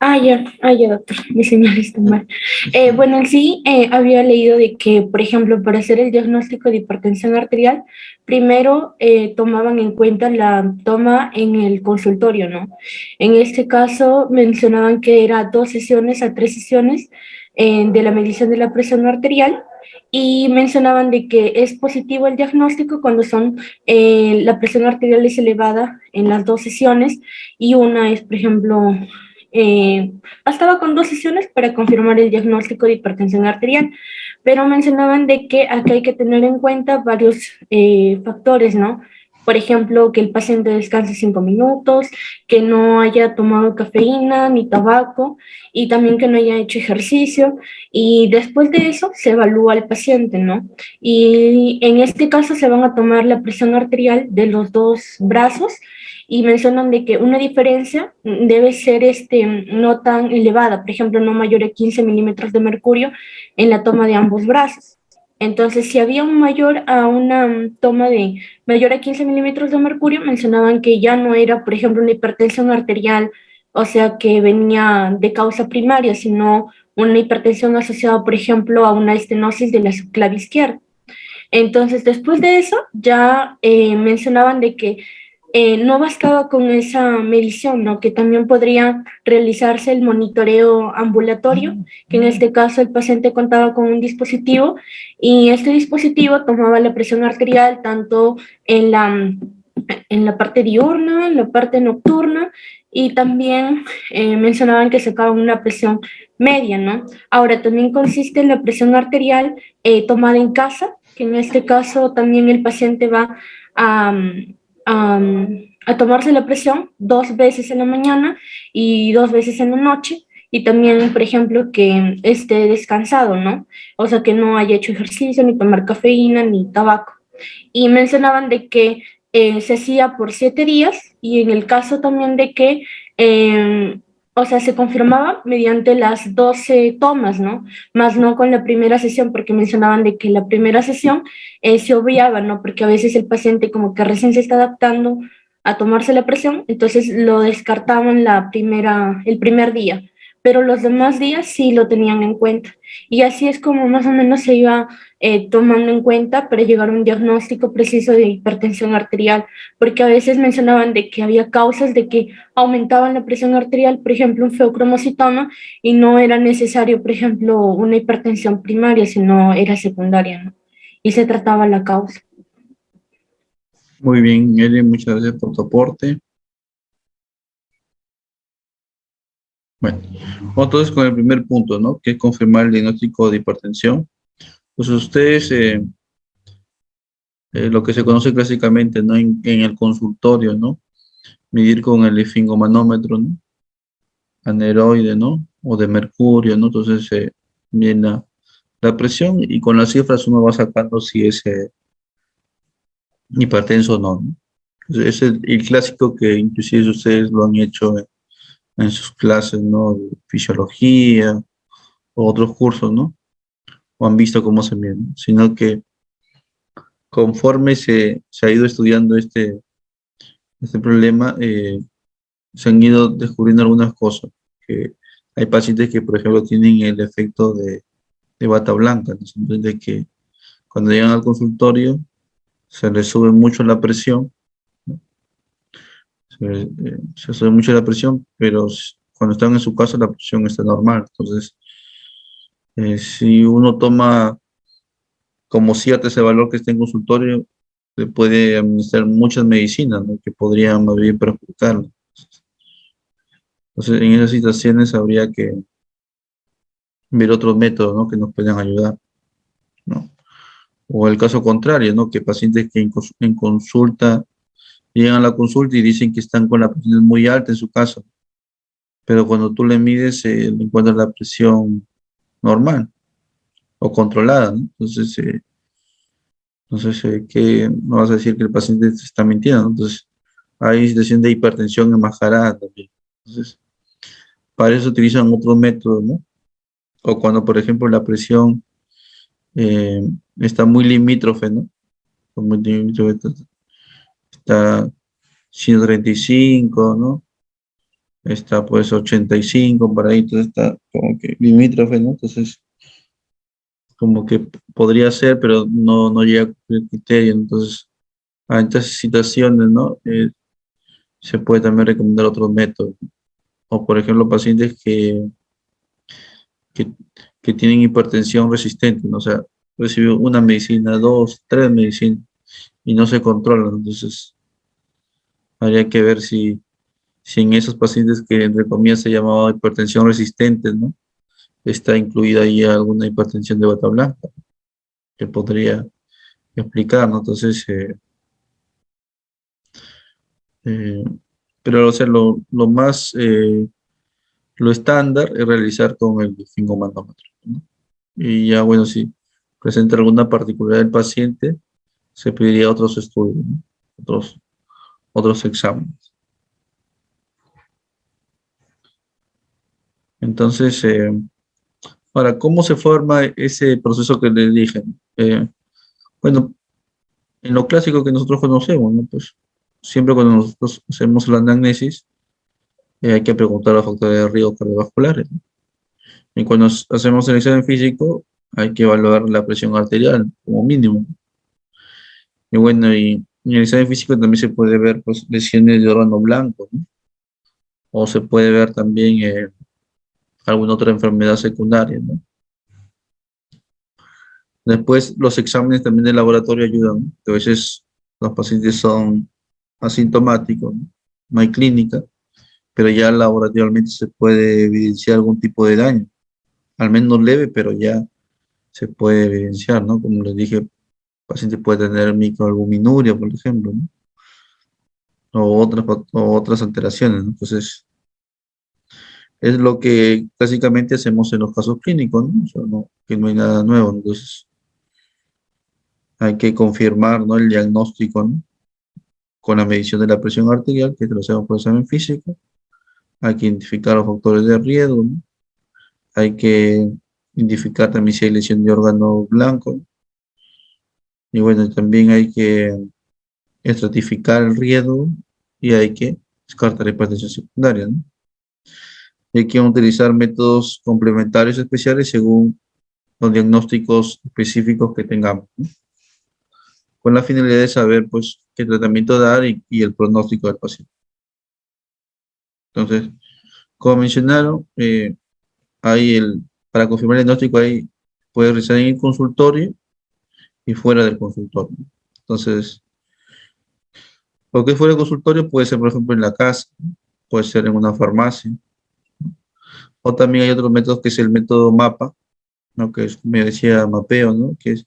Ya, doctor, mi señal está mal. Bueno, en sí, había leído de que, por ejemplo, para hacer el diagnóstico de hipertensión arterial, primero tomaban en cuenta la toma en el consultorio, ¿no? En este caso, mencionaban que era 2 sesiones a 3 sesiones de la medición de la presión arterial y mencionaban de que es positivo el diagnóstico cuando la presión arterial es elevada en las 2 sesiones y una es, por ejemplo, bastaba con 2 sesiones para confirmar el diagnóstico de hipertensión arterial, pero mencionaban de que aquí hay que tener en cuenta varios factores, ¿no? Por ejemplo, que el paciente descanse 5 minutos, que no haya tomado cafeína ni tabaco y también que no haya hecho ejercicio y después de eso se evalúa al paciente, ¿no? Y en este caso se van a tomar la presión arterial de los 2 brazos y mencionan de que una diferencia debe ser no tan elevada, por ejemplo, no mayor a 15 milímetros de mercurio en la toma de ambos brazos. Entonces, si había una toma de mayor a 15 milímetros de mercurio, mencionaban que ya no era, por ejemplo, una hipertensión arterial, o sea, que venía de causa primaria, sino una hipertensión asociada, por ejemplo, a una estenosis de la subclave izquierda. Entonces, después de eso, ya mencionaban de que no bastaba con esa medición, ¿no? Que también podría realizarse el monitoreo ambulatorio, que en este caso el paciente contaba con un dispositivo y este dispositivo tomaba la presión arterial tanto en la parte diurna, en la parte nocturna y también mencionaban que sacaban una presión media, ¿no? Ahora, también consiste en la presión arterial tomada en casa, que en este caso también el paciente va a, a, a tomarse la presión 2 veces en la mañana y 2 veces en la noche, y también, por ejemplo, que esté descansado, ¿no? O sea, que no haya hecho ejercicio, ni tomar cafeína, ni tabaco. Y mencionaban de que se hacía por 7 días y en el caso también de que, o sea, se confirmaba mediante las 12 tomas, ¿no? Más no con la primera sesión, porque mencionaban de que la primera sesión se obviaba, ¿no? Porque a veces el paciente como que recién se está adaptando a tomarse la presión, entonces lo descartaban el primer día, pero los demás días sí lo tenían en cuenta. Y así es como más o menos se iba tomando en cuenta para llegar a un diagnóstico preciso de hipertensión arterial, porque a veces mencionaban de que había causas de que aumentaban la presión arterial, por ejemplo, un feocromocitoma, y no era necesario, por ejemplo, una hipertensión primaria, sino era secundaria, ¿no? Y se trataba la causa. Muy bien, Eli, muchas gracias por tu aporte. Bueno, vamos entonces con el primer punto, ¿no? Que es confirmar el diagnóstico de hipertensión. Pues ustedes, lo que se conoce clásicamente, ¿no? En el consultorio, ¿no? Medir con el esfingomanómetro, ¿no? Aneroide, ¿no? o de mercurio, ¿no? Entonces, viene la presión y con las cifras uno va sacando si es hipertenso o no, ¿no? Entonces, ese es el clásico que inclusive ustedes lo han hecho en sus clases, ¿no? De fisiología o otros cursos, ¿no? O han visto cómo se mide, ¿no? Sino que conforme se ha ido estudiando este problema, se han ido descubriendo algunas cosas. Que hay pacientes que, por ejemplo, tienen el efecto de bata blanca, ¿no? Entonces, de que cuando llegan al consultorio se les sube mucho la presión, ¿no? Se sube mucho la presión, pero cuando están en su casa la presión está normal. Entonces, si uno toma como cierto ese valor que está en consultorio, le puede administrar muchas medicinas, ¿no? Que podrían más bien perjudicarlo. Entonces, en esas situaciones habría que ver otros métodos, ¿no? Que nos puedan ayudar, ¿no? O el caso contrario, ¿no? Que pacientes que en consulta llegan a la consulta y dicen que están con la presión muy alta en su caso, pero cuando tú le mides, le encuentras la presión normal o controlada, ¿no? Entonces, ¿qué no vas a decir que el paciente te está mintiendo, ¿no? Entonces, hay situación de hipertensión enmascarada también. Entonces, para eso utilizan otros métodos, ¿no? O cuando, por ejemplo, la presión está muy limítrofe, ¿no? Muy limítrofe, está 135, ¿no? Está pues 85 por ahí, entonces está como que limítrofe, ¿no? Entonces, como que podría ser, pero no llega a cumplir el criterio. Entonces, ante esas situaciones, ¿no? Se puede también recomendar otros métodos. O, por ejemplo, pacientes que, que tienen hipertensión resistente, ¿no? O sea, reciben una medicina, dos, tres medicinas y no se controlan. Entonces, habría que ver si en esos pacientes que entre comillas se llamaba hipertensión resistente, ¿no? Está incluida ahí alguna hipertensión de bata blanca, que podría explicar, ¿no? Entonces, eh, pero o sea, lo más, lo estándar es realizar con el esfingomanometro, ¿no? Y ya, bueno, si presenta alguna particularidad del paciente, se pediría otros estudios, ¿no? Otros exámenes. Entonces, ahora, ¿cómo se forma ese proceso que les dije? Bueno, en lo clásico que nosotros conocemos, ¿no? Pues siempre cuando nosotros hacemos la anamnesis, hay que preguntar los factores de riesgo cardiovasculares, ¿no? Y cuando hacemos el examen físico, hay que evaluar la presión arterial como mínimo. Y bueno, y en el examen físico también se puede ver pues, lesiones de órgano blanco, ¿no? O se puede ver también alguna otra enfermedad secundaria, ¿no? Después, los exámenes también de laboratorio ayudan, ¿no? Que a veces los pacientes son asintomáticos, ¿no? No hay clínica, pero ya laboratorialmente se puede evidenciar algún tipo de daño, al menos leve, pero ya se puede evidenciar, ¿no? Como les dije, el paciente puede tener microalbuminuria, por ejemplo, ¿no? O otras alteraciones, ¿no? Entonces, es lo que básicamente hacemos en los casos clínicos, ¿no? O sea, que no hay nada nuevo, entonces hay que confirmar, ¿no? El diagnóstico, ¿no? Con la medición de la presión arterial, que lo hacemos por examen físico. Hay que identificar los factores de riesgo, ¿no? Hay que identificar también si hay lesión de órgano blanco. Y bueno, también hay que estratificar el riesgo y hay que descartar hipertensión secundaria, ¿no? Hay que utilizar métodos complementarios especiales según los diagnósticos específicos que tengamos, ¿no? Con la finalidad de saber, pues, qué tratamiento dar y el pronóstico del paciente. Entonces, como mencionaron, para confirmar el diagnóstico, puede realizar en el consultorio y fuera del consultorio. Entonces, lo que es fuera del consultorio puede ser, por ejemplo, en la casa, puede ser en una farmacia, o también hay otros métodos que es el método MAPA, ¿no? Que es, me decía, mapeo, ¿no? Que es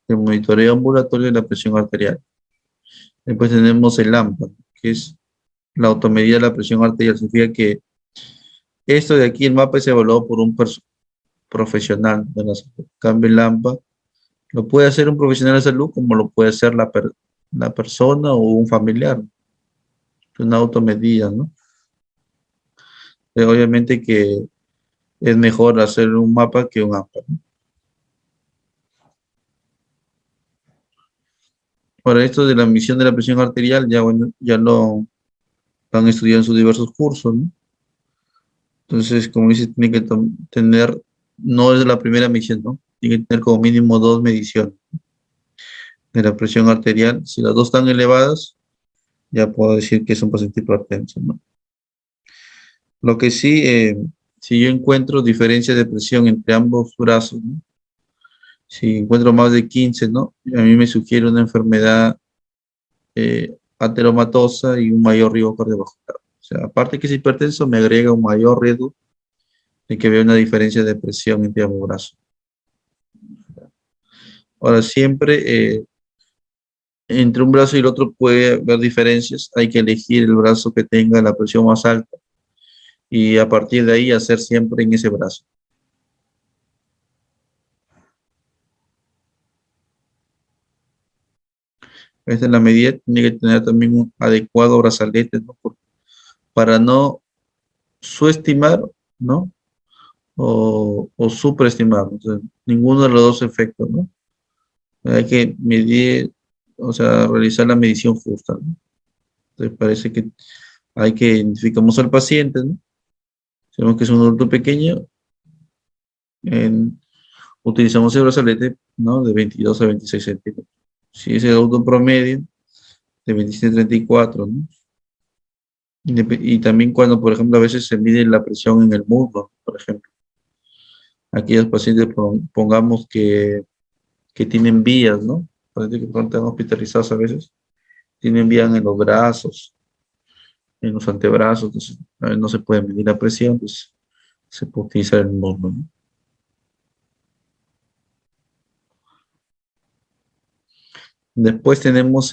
el monitoreo ambulatorio de la presión arterial. Después tenemos el AMPA, que es la automedida de la presión arterial. Significa que Esto de aquí, el mapa es evaluado por un profesional de la salud. En cambio, el AMPA lo puede hacer un profesional de salud como lo puede hacer la persona o un familiar. Una automedida, ¿no? Obviamente que es mejor hacer un mapa que un AMPA, ¿no? Para esto de la medición de la presión arterial, ya, bueno, ya lo han estudiado en sus diversos cursos, ¿no? Entonces, como dice, tiene que tener, no es la primera medición, ¿no? Tiene que tener como mínimo 2 mediciones de la presión arterial. Si las dos están elevadas, ya puedo decir que es un paciente hipertenso, ¿no? Lo que sí, si yo encuentro diferencias de presión entre ambos brazos, ¿no? Si encuentro más de 15, ¿no? A mí me sugiere una enfermedad ateromatosa y un mayor riesgo cardiovascular. O sea, aparte que es hipertenso, me agrega un mayor riesgo de que vea una diferencia de presión entre ambos brazos. Ahora, siempre entre un brazo y el otro puede haber diferencias. Hay que elegir el brazo que tenga la presión más alta y a partir de ahí hacer siempre en ese brazo. Esta es la medida, tiene que tener también un adecuado brazalete, ¿no? Para no subestimar, ¿no? O superestimar, o sea, ninguno de los dos efectos, ¿no? Hay que medir, o sea, realizar la medición justa, ¿no? Entonces parece que hay que identificamos al paciente, ¿no? Sabemos que es un adulto pequeño, utilizamos el brazalete, ¿no? De 22 a 26 centímetros. Si es el adulto promedio, de 27 a 34, ¿no? Y también cuando, por ejemplo, a veces se mide la presión en el muslo, por ejemplo. Aquellos pacientes, pongamos que tienen vías, ¿no? Parece que están hospitalizados a veces, tienen vías en los brazos, en los antebrazos, entonces a veces no se puede medir la presión, pues se puede utilizar el muslo, ¿no? Después tenemos,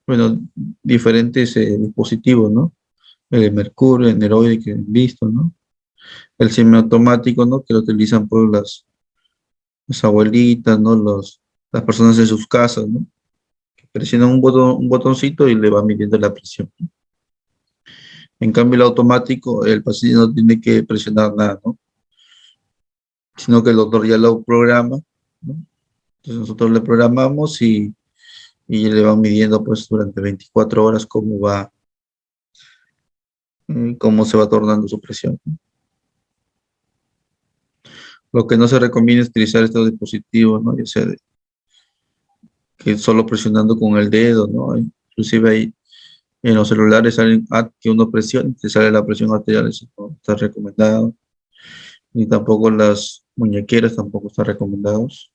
bueno, diferentes dispositivos, ¿no? El mercurio, el neroide que han visto, ¿no? El semiautomático, ¿no? Que lo utilizan por las abuelitas, ¿no? Las personas en sus casas, ¿no? Que presionan un botoncito y le va midiendo la presión, ¿no? En cambio, el automático, el paciente no tiene que presionar nada, ¿no? Sino que el doctor ya lo programa, ¿no? Entonces nosotros le programamos y le van midiendo pues durante 24 horas cómo se va tornando su presión, ¿no? Lo que no se recomienda es utilizar estos dispositivos, ¿no? Ya sea que solo presionando con el dedo, ¿no? Inclusive hay en los celulares salen que uno presiona y te sale la presión arterial, eso no está recomendado. Ni tampoco las muñequeras tampoco están recomendados.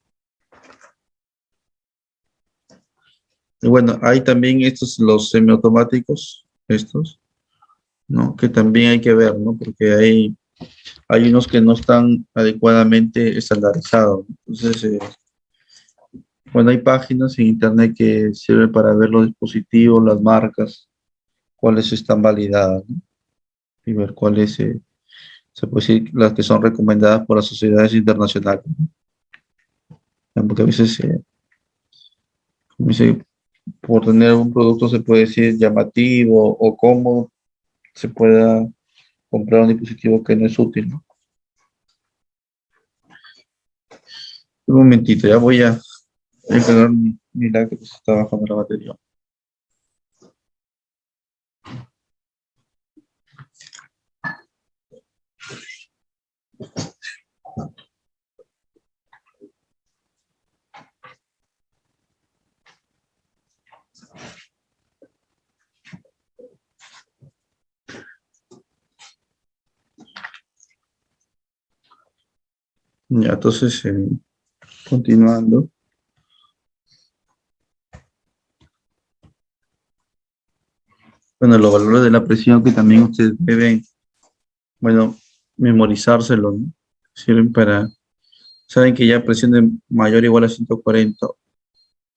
Y bueno, hay también los semiautomáticos, ¿no? Que también hay que ver, ¿no? Porque hay unos que no están adecuadamente estandarizados. Entonces, bueno, hay páginas en internet que sirven para ver los dispositivos, las marcas, cuáles están validadas, ¿no? Y ver cuáles se puede decir las que son recomendadas por las sociedades internacionales, ¿no? Porque a veces, como dice, por tener un producto se puede decir llamativo o cómodo, se pueda comprar un dispositivo que no es útil, ¿no? Un momentito, ya voy a encargar mi lag que se está bajando la batería. Ya, entonces, continuando. Bueno, los valores de la presión que también ustedes deben, bueno, memorizárselo, ¿no? Sirven para, saben que ya presión de mayor o igual a 140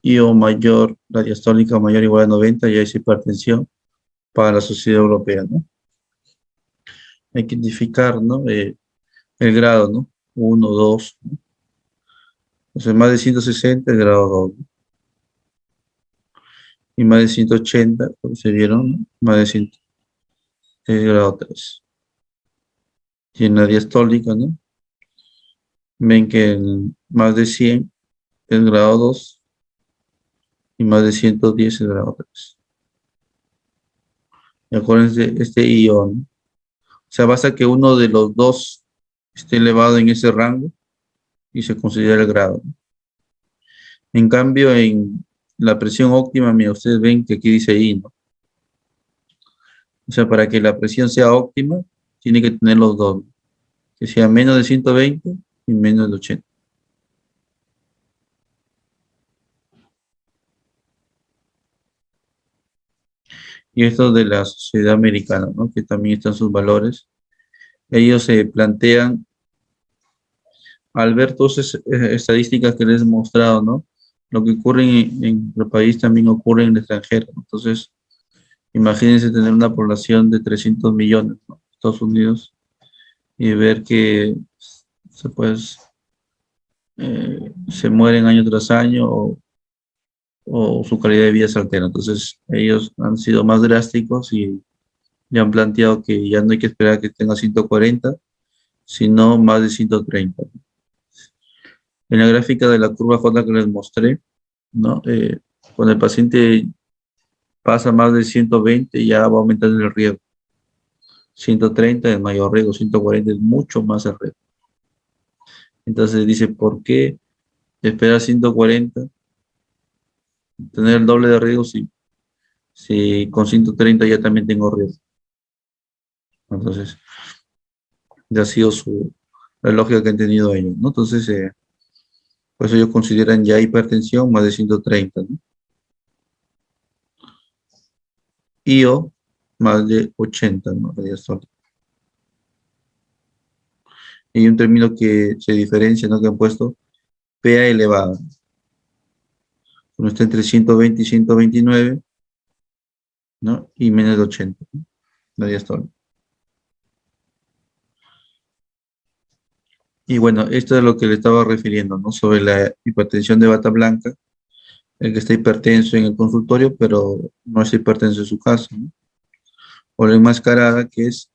y o mayor, la diastólica mayor o igual a 90 ya es hipertensión para la sociedad europea, ¿no? hay que identificar, ¿no? El grado, ¿no? 1, 2, ¿no? O sea, más de 160 el grado 2, ¿no? Y más de 180, como se vieron, ¿no? Más de 100 el grado 3. Y en la diastólica, ¿no? Ven que más de 100 el grado 2 y más de 110 el grado 3. Y acuérdense, este ion, o sea, basta que uno de los dos esté elevado en ese rango y se considera el grado. En cambio, en la presión óptima, mira, ustedes ven que aquí dice I, ¿no? O sea, para que la presión sea óptima, tiene que tener los dos, ¿no? Que sea menos de 120 y menos de 80. Y esto de la sociedad americana, ¿no? Que también están sus valores. Ellos se plantean, al ver todas esas estadísticas que les he mostrado, ¿no? Lo que ocurre en nuestro país también ocurre en el extranjero, ¿no? Entonces, imagínense tener una población de 300 millones, ¿no? Estados Unidos, y ver que pues, se mueren año tras año o su calidad de vida se altera. Entonces, ellos han sido más drásticos y ya han planteado que ya no hay que esperar que tenga 140, sino más de 130. En la gráfica de la curva J que les mostré, ¿no? Cuando el paciente pasa más de 120, ya va aumentando el riesgo. 130 es mayor riesgo, 140 es mucho más el riesgo. Entonces dice, ¿por qué esperar 140? Tener el doble de riesgo si con 130 ya también tengo riesgo. Entonces, ya ha sido la lógica que han tenido ellos, ¿no? Entonces, por eso ellos consideran ya hipertensión más de 130, ¿no? IO más de 80, ¿no? La diastólica. Y un término que se diferencia, ¿no? Que han puesto PA elevada. Cuando está entre 120 y 129, ¿no? Y menos de 80, ¿no? La diastólica. Y bueno, esto es lo que le estaba refiriendo, ¿no? Sobre la hipertensión de bata blanca, el que está hipertenso en el consultorio, pero no es hipertenso en su casa, ¿no? O la enmascarada, que es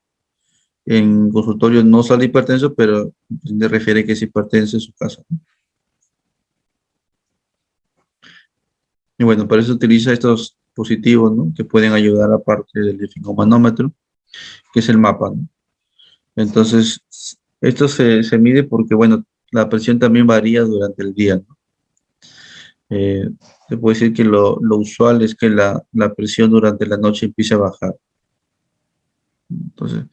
en consultorio no sale hipertenso, pero se refiere que es hipertenso en su casa, ¿no? Y bueno, para eso utiliza estos dispositivos, ¿no? Que pueden ayudar aparte del esfingomanómetro, que es el mapa, ¿no? Entonces, esto se mide porque, bueno, la presión también varía durante el día, ¿no? Se puede decir que lo usual es que la presión durante la noche empiece a bajar. Entonces,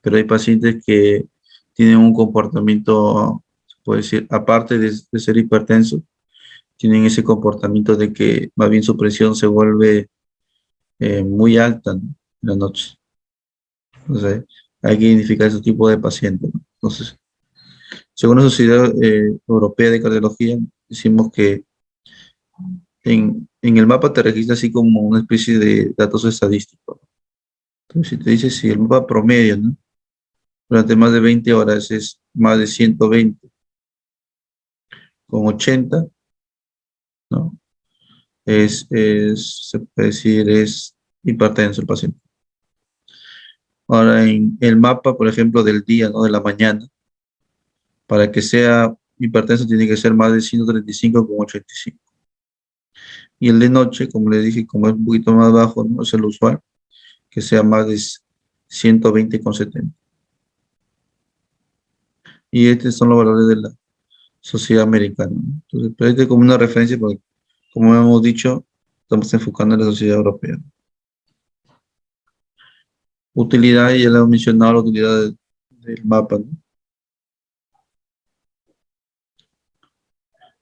pero hay pacientes que tienen un comportamiento, se puede decir, aparte de ser hipertensos, tienen ese comportamiento de que más bien su presión se vuelve muy alta, ¿no? En la noche. Entonces, hay que identificar ese tipo de pacientes, ¿no? Entonces, según la Sociedad Europea de Cardiología, decimos que en el mapa te registra así como una especie de datos estadísticos. Entonces, si te dice si el mapa promedio, ¿no? Durante más de 20 horas es más de 120 con 80, ¿no? Se puede decir, es hipertenso el paciente. Ahora, en el mapa, por ejemplo, del día, ¿no? De la mañana, para que sea hipertenso tiene que ser más de 135 con 85. Y el de noche, como le dije, como es un poquito más bajo, ¿no? Es el usual, que sea más de 120 con 70. Y estos son los valores de la sociedad americana, ¿no? Entonces, pero este es como una referencia porque, como hemos dicho, estamos enfocando en la sociedad europea. Utilidad, ya le hemos mencionado la utilidad del mapa, ¿no?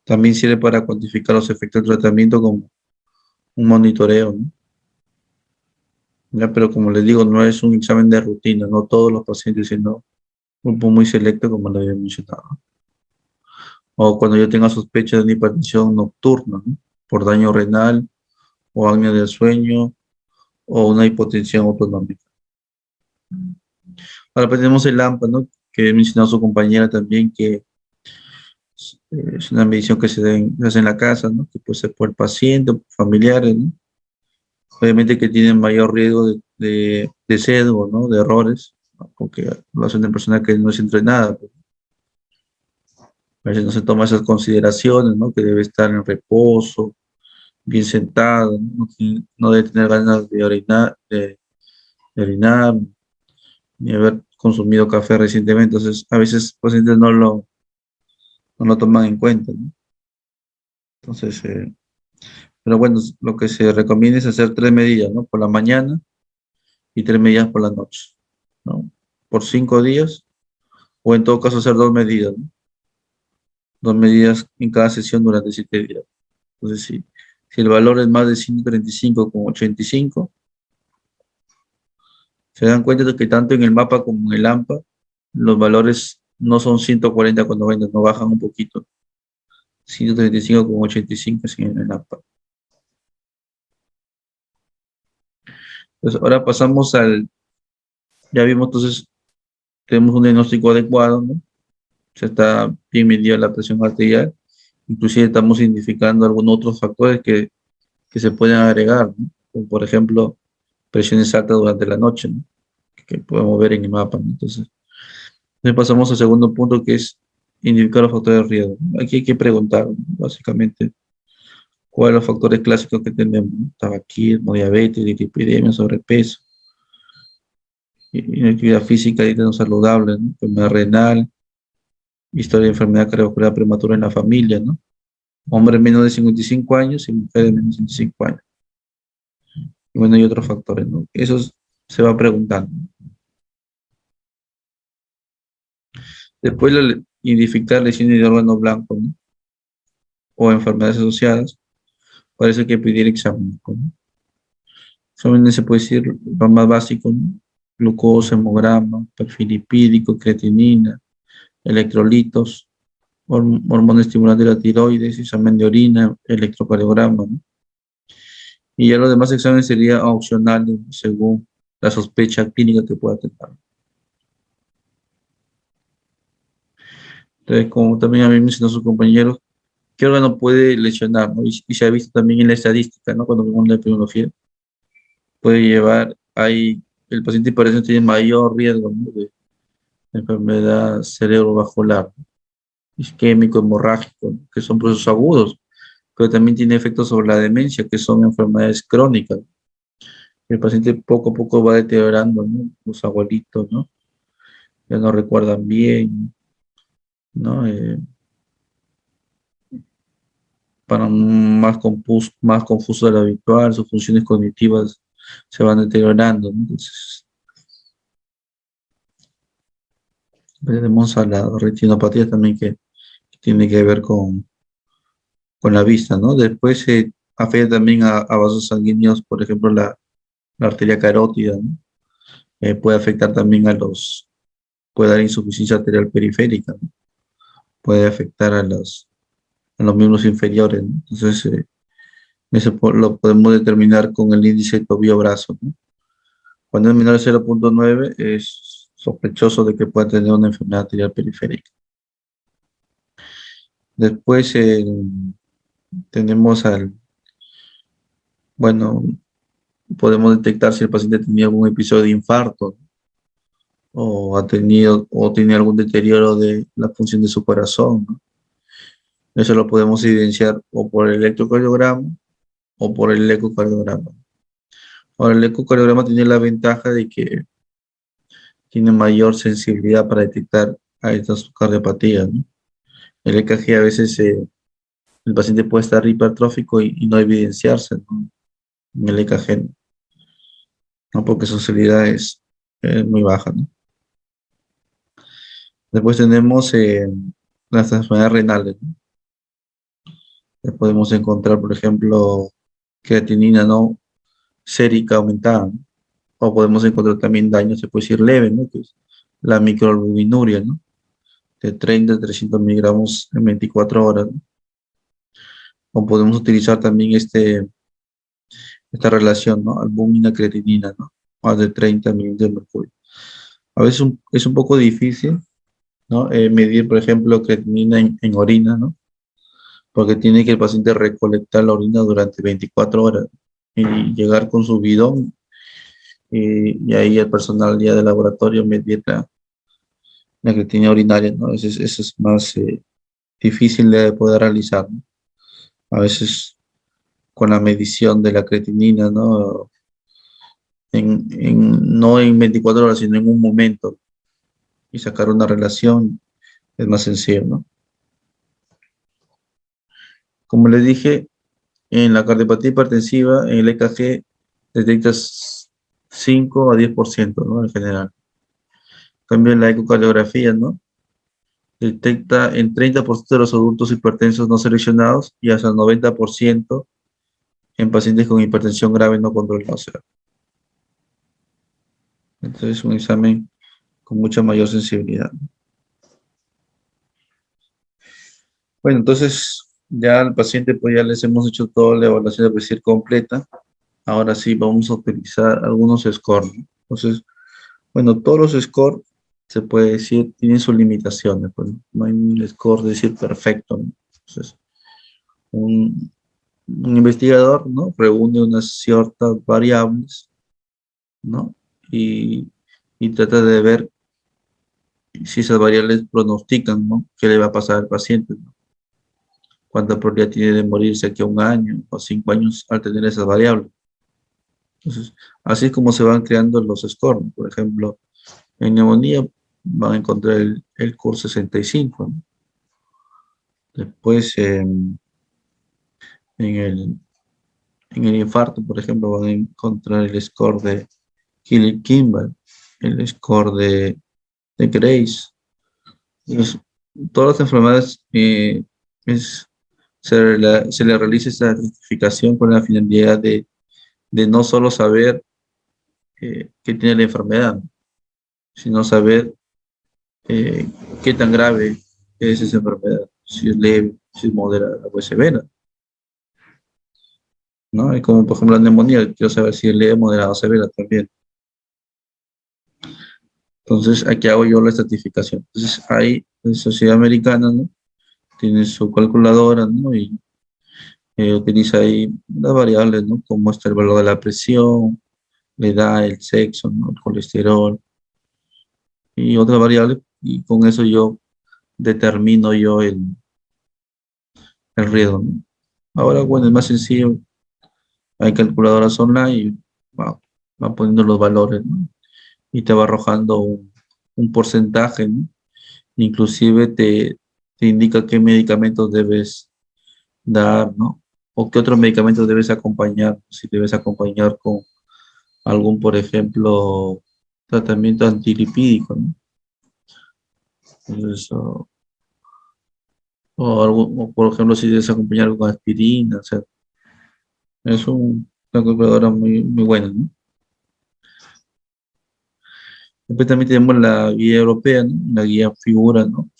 También sirve para cuantificar los efectos del tratamiento como un monitoreo, ¿no? Ya, pero como les digo, no es un examen de rutina, no todos los pacientes, sino un grupo muy selecto, como les había mencionado. O cuando yo tenga sospecha de una hipertensión nocturna, ¿no? Por daño renal, o apnea del sueño, o una hipotensión autonómica. Ahora pues tenemos el AMPA, ¿no? Que mencionó su compañera también, que es una medición que se hace en la casa, ¿no? Que puede ser por el paciente o por familiares, ¿no? Obviamente que tienen mayor riesgo de sesgo, ¿no? De errores, ¿no? Porque lo hacen de persona que no es entrenada, pues. A veces no se toma esas consideraciones, ¿no? Que debe estar en reposo, bien sentado, ¿no? No debe tener ganas de orinar, ni haber consumido café recientemente. Entonces, a veces los pacientes no lo toman en cuenta, ¿no? Entonces, pero bueno, lo que se recomienda es hacer 3 medidas, ¿no? Por la mañana y 3 medidas por la noche, ¿no? Por 5 días, o en todo caso hacer 2 medidas, ¿no? 2 medidas en cada sesión durante 7 días. Entonces, si el valor es más de 135,85, se dan cuenta de que tanto en el mapa como en el AMPA, los valores no son 140,90, no bajan un poquito. 135,85 es en el AMPA. Entonces, ahora pasamos ya vimos entonces, tenemos un diagnóstico adecuado, ¿no? Se está bien medida la presión arterial, inclusive estamos identificando algunos otros factores que se pueden agregar, ¿no? Como por ejemplo, presiones altas durante la noche, ¿no? Que podemos ver en el mapa, ¿no? Entonces pasamos al segundo punto, que es identificar los factores de riesgo, ¿no? Aquí hay que preguntar, ¿no? Básicamente, cuáles son los factores clásicos que tenemos, ¿no? Tabaquismo, diabetes, dislipidemia, sobrepeso, inactividad física, dieta no saludable, ¿no? Enfermedad renal, historia de enfermedad cardiovascular prematura en la familia, ¿no? Hombres menores de 55 años y mujeres menos de 55 años. Y bueno, hay otros factores, ¿no? Eso se va preguntando. Después, identificar lesiones de órganos blancos, ¿no? O enfermedades asociadas, para eso hay que pedir exámenes, ¿no? Exámenes se puede decir lo más básico, ¿no? Glucosa, hemograma, perfil lipídico, creatinina, electrolitos, hormona estimulante de la tiroides, examen de orina, electrocardiograma, ¿no? Y ya los demás exámenes serían opcionales según la sospecha clínica que pueda tener. Entonces, como también a mí mencionó sus compañeros, ¿qué órgano puede lesionar, ¿no? Y se ha visto también en la estadística, ¿no? Cuando vemos la epidemiología, puede llevar, el paciente por eso tiene mayor riesgo, ¿no? De enfermedad cerebrovascular, ¿no? Isquémico, hemorrágico, ¿no? Que son procesos agudos, pero también tiene efectos sobre la demencia, que son enfermedades crónicas. El paciente poco a poco va deteriorando, ¿no? Los abuelitos, ¿no? Ya no recuerdan bien, ¿no? Para más confuso de lo habitual, sus funciones cognitivas se van deteriorando, ¿no? Entonces, tenemos a la retinopatía también que tiene que ver con la vista, ¿no? Después se afecta también a vasos sanguíneos, por ejemplo, la arteria carótida, ¿no? Puede afectar también puede dar insuficiencia arterial periférica, ¿no? Puede afectar a los miembros inferiores, ¿no? Entonces, eso lo podemos determinar con el índice tobillo-brazo, ¿no? Cuando es menor a 0,9 es sospechoso de que pueda tener una enfermedad arterial periférica. Después tenemos bueno, podemos detectar si el paciente tenía algún episodio de infarto, ¿no? O tiene algún deterioro de la función de su corazón, ¿no? Eso lo podemos evidenciar o por el electrocardiograma o por el ecocardiograma. Ahora, el ecocardiograma tiene la ventaja de que tiene mayor sensibilidad para detectar a estas cardiopatías, ¿no? El EKG a veces el paciente puede estar hipertrófico y no evidenciarse, ¿no? En el EKG, ¿no? Porque su sensibilidad es muy baja, ¿no? Después tenemos las enfermedades renales, ¿no? Podemos encontrar, por ejemplo, creatinina, ¿no? Sérica aumentada, ¿no? O podemos encontrar también daño, se puede decir leve, ¿no? Que es la microalbuminuria, ¿no? De 30 a 300 miligramos en 24 horas, ¿no? O podemos utilizar también esta relación, ¿no? Albúmina-creatinina, ¿no? Más de 30 millones de mercurio. A veces es un poco difícil, ¿no? Medir, por ejemplo, creatinina en orina, ¿no? Porque tiene que el paciente recolectar la orina durante 24 horas y llegar con su bidón y ahí el personal ya del laboratorio medir la creatinina urinaria, ¿no? Eso es más difícil de poder realizar, ¿no? A veces con la medición de la creatinina, ¿no? No en 24 horas, sino en un momento y sacar una relación es más sencillo, ¿no? Como les dije, en la cardiopatía hipertensiva, en el EKG detectas 5 a 10%, ¿no? En general. En cambio, en la ecocardiografía, ¿no? Detecta en 30% de los adultos hipertensos no seleccionados y hasta el 90% en pacientes con hipertensión grave no controlada. O sea, entonces es un examen con mucha mayor sensibilidad. Bueno, entonces ya al paciente pues ya les hemos hecho toda la evaluación de presión completa. Ahora sí vamos a utilizar algunos scores, ¿no? Entonces, bueno, todos los scores se puede decir tienen sus limitaciones, pues no hay un score de decir perfecto, ¿no? Entonces, un investigador, ¿no? Reúne unas ciertas variables, ¿no? Y trata de ver si esas variables pronostican, ¿no? ¿Qué le va a pasar al paciente, ¿no? Cuánta probabilidad tiene de morirse aquí a 1 año o 5 años al tener esas variables. Entonces, así es como se van creando los scores, ¿no? Por ejemplo, en neumonía van a encontrar el CUR 65, ¿no? Después, en el, en el infarto, por ejemplo, van a encontrar el score de Killy-Kimball, el score de Grace. Entonces, todas las enfermedades se le realiza esta certificación con la finalidad de no solo saber qué tiene la enfermedad, ¿no? Sino saber eh, qué tan grave es esa enfermedad, si es leve, si es moderada o es severa, ¿no? Y como por ejemplo la neumonía, quiero saber si es leve, moderada o severa también. Entonces, aquí hago yo la estratificación. Entonces, ahí, la Sociedad Americana, ¿no? Tiene su calculadora, ¿no? Y utiliza ahí las variables, ¿no? Como está el valor de la presión, la edad, el sexo, ¿no? El colesterol y otras variables. Y con eso yo determino yo el riesgo, ¿no? Ahora, bueno, es más sencillo. Hay calculadoras online y va poniendo los valores, ¿no? Y te va arrojando un porcentaje, ¿no? Inclusive te indica qué medicamentos debes dar, ¿no? O qué otros medicamentos debes acompañar, si debes acompañar con algún, por ejemplo, tratamiento antilipídico, ¿no? Entonces, o, por ejemplo, si debes acompañar con aspirina, o sea, es una calculadora muy, muy buena, ¿no? Después también tenemos la guía europea, ¿no? La guía figura, ¿no?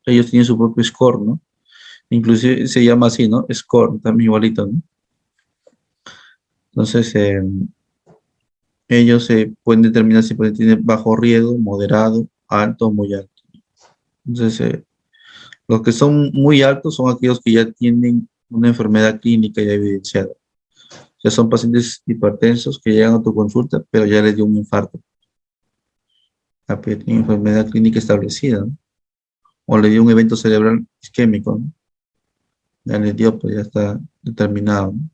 Ellos tienen su propio score, ¿no? Inclusive se llama así, ¿no? Score, también igualito, ¿no? Entonces, ellos pueden determinar si tienen bajo riesgo, moderado, alto o muy alto. Entonces, los que son muy altos son aquellos que ya tienen una enfermedad clínica ya evidenciada. Ya son pacientes hipertensos que llegan a tu consulta, pero ya les dio un infarto. La enfermedad clínica establecida, ¿no? O le dio un evento cerebral isquémico, ¿no? Ya le dio, pues ya está determinado, ¿no?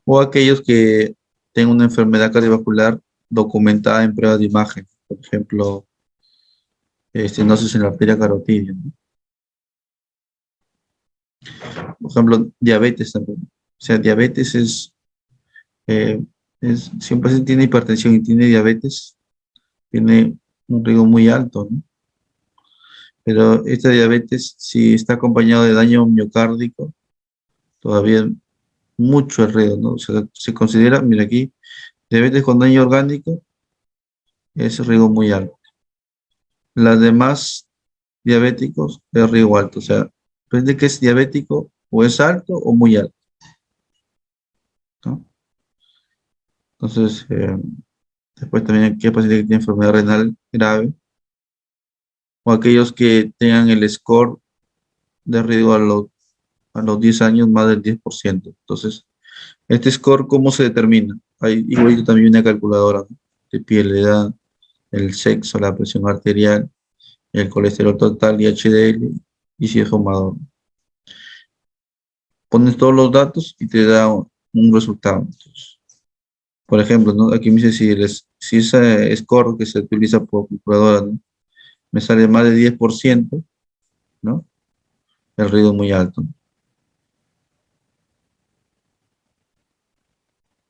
O aquellos que tengan una enfermedad cardiovascular documentada en pruebas de imagen, por ejemplo, estenosis en la arteria carotidia, ¿no? Por ejemplo, diabetes también. O sea, diabetes eh, si un paciente tiene hipertensión y tiene diabetes, tiene un riesgo muy alto, ¿no? Pero esta diabetes, si está acompañado de daño miocárdico, todavía mucho el riesgo, ¿no? O sea, se considera, mira aquí, diabetes con daño orgánico es riesgo muy alto. Las demás diabéticos es riesgo alto, o sea, depende de que es diabético o es alto o muy alto, ¿no? Entonces, Después también aquellos pacientes que tienen enfermedad renal grave o aquellos que tengan el score de riesgo a los 10 años más del 10%. Entonces, este score, ¿cómo se determina? Hay igualito también una calculadora, ¿no? De piel, la edad, el sexo, la presión arterial, el colesterol total y HDL, y si es fumador. Pones todos los datos y te da un resultado. Entonces, por ejemplo, ¿no? Aquí me dice si ese score que se utiliza por calculadora, ¿no? Me sale más de 10%, ¿no? El riesgo es muy alto.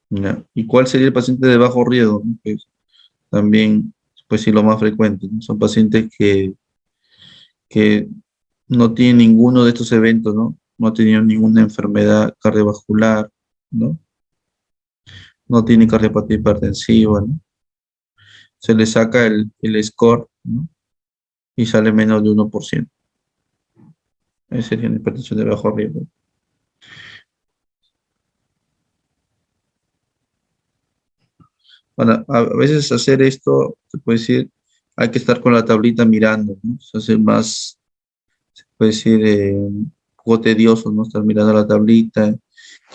¿Ya? ¿Y cuál sería el paciente de bajo riesgo? ¿No? Pues, también, pues sí, lo más frecuente, ¿no? Son pacientes que no tienen ninguno de estos eventos, ¿no? No han tenido ninguna enfermedad cardiovascular, ¿no? No tienen cardiopatía hipertensiva, ¿no? Se le saca el score, ¿no? Y sale menos de 1%. Esa sería una hipertensión de bajo riesgo. Bueno, a veces hacer esto, se puede decir, hay que estar con la tablita mirando, ¿no? Se hace más, se puede decir, un poco tedioso, ¿no? Estar mirando la tablita,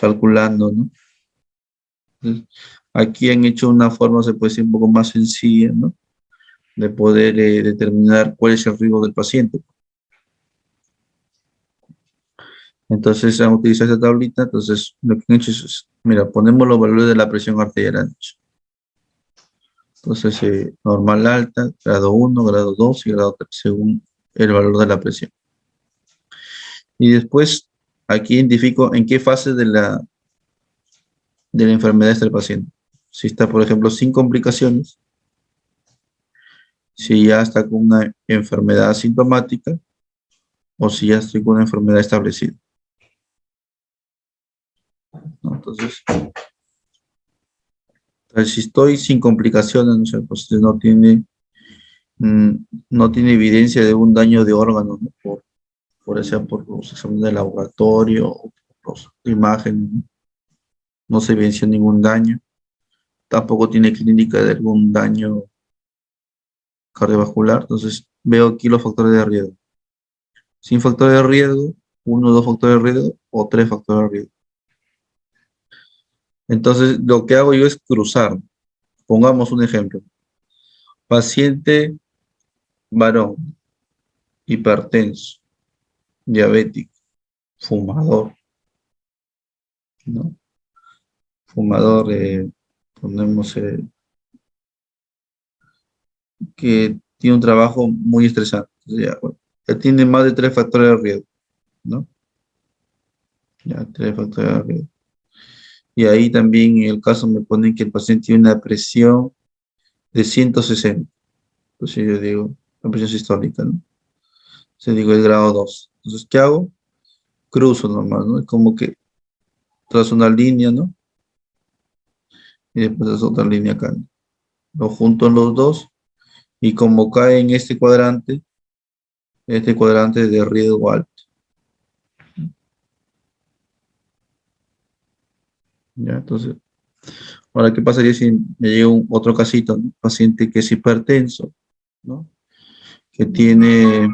calculando, ¿no? Entonces, aquí han hecho una forma, se puede decir, un poco más sencilla, ¿no? De poder determinar cuál es el riesgo del paciente. Entonces, han utilizado esta tablita, entonces, lo que han hecho es, mira, ponemos los valores de la presión arterial. Entonces, normal alta, grado 1, grado 2 y grado 3, según el valor de la presión. Y después, aquí identifico en qué fase de la enfermedad está el paciente. Si está, por ejemplo, sin complicaciones, si ya está con una enfermedad asintomática o si ya estoy con una enfermedad establecida, ¿no? Entonces, si estoy sin complicaciones, no sé, pues no tiene, no tiene evidencia de un daño de órganos, ¿no? Por ejemplo, por los exámenes de laboratorio o por las imágenes, ¿no? No se evidenció ningún daño. Tampoco tiene clínica de algún daño cardiovascular. Entonces, veo aquí los factores de riesgo. Sin factores de riesgo, 1 o 2 factores de riesgo o 3 factores de riesgo. Entonces, lo que hago yo es cruzar. Pongamos un ejemplo. Paciente varón, hipertenso, diabético, fumador, ¿no? Fumador, ponemos que tiene un trabajo muy estresante. Entonces, ya, bueno, ya tiene más de 3 factores de riesgo, ¿no? Ya, 3 factores de riesgo. Y ahí también en el caso me ponen que el paciente tiene una presión de 160. Entonces yo digo, la presión sistólica, ¿no? Entonces digo, el grado 2. Entonces, ¿qué hago? Cruzo nomás, ¿no? Es como que trazo una línea, ¿no? Y después trazo otra línea acá, ¿no? Lo junto en los dos y como cae en este cuadrante de riesgo alto. ¿Ya? Entonces, ahora, ¿qué pasaría si me llega otro casito, ¿no? Paciente que es hipertenso, ¿no? Que tiene...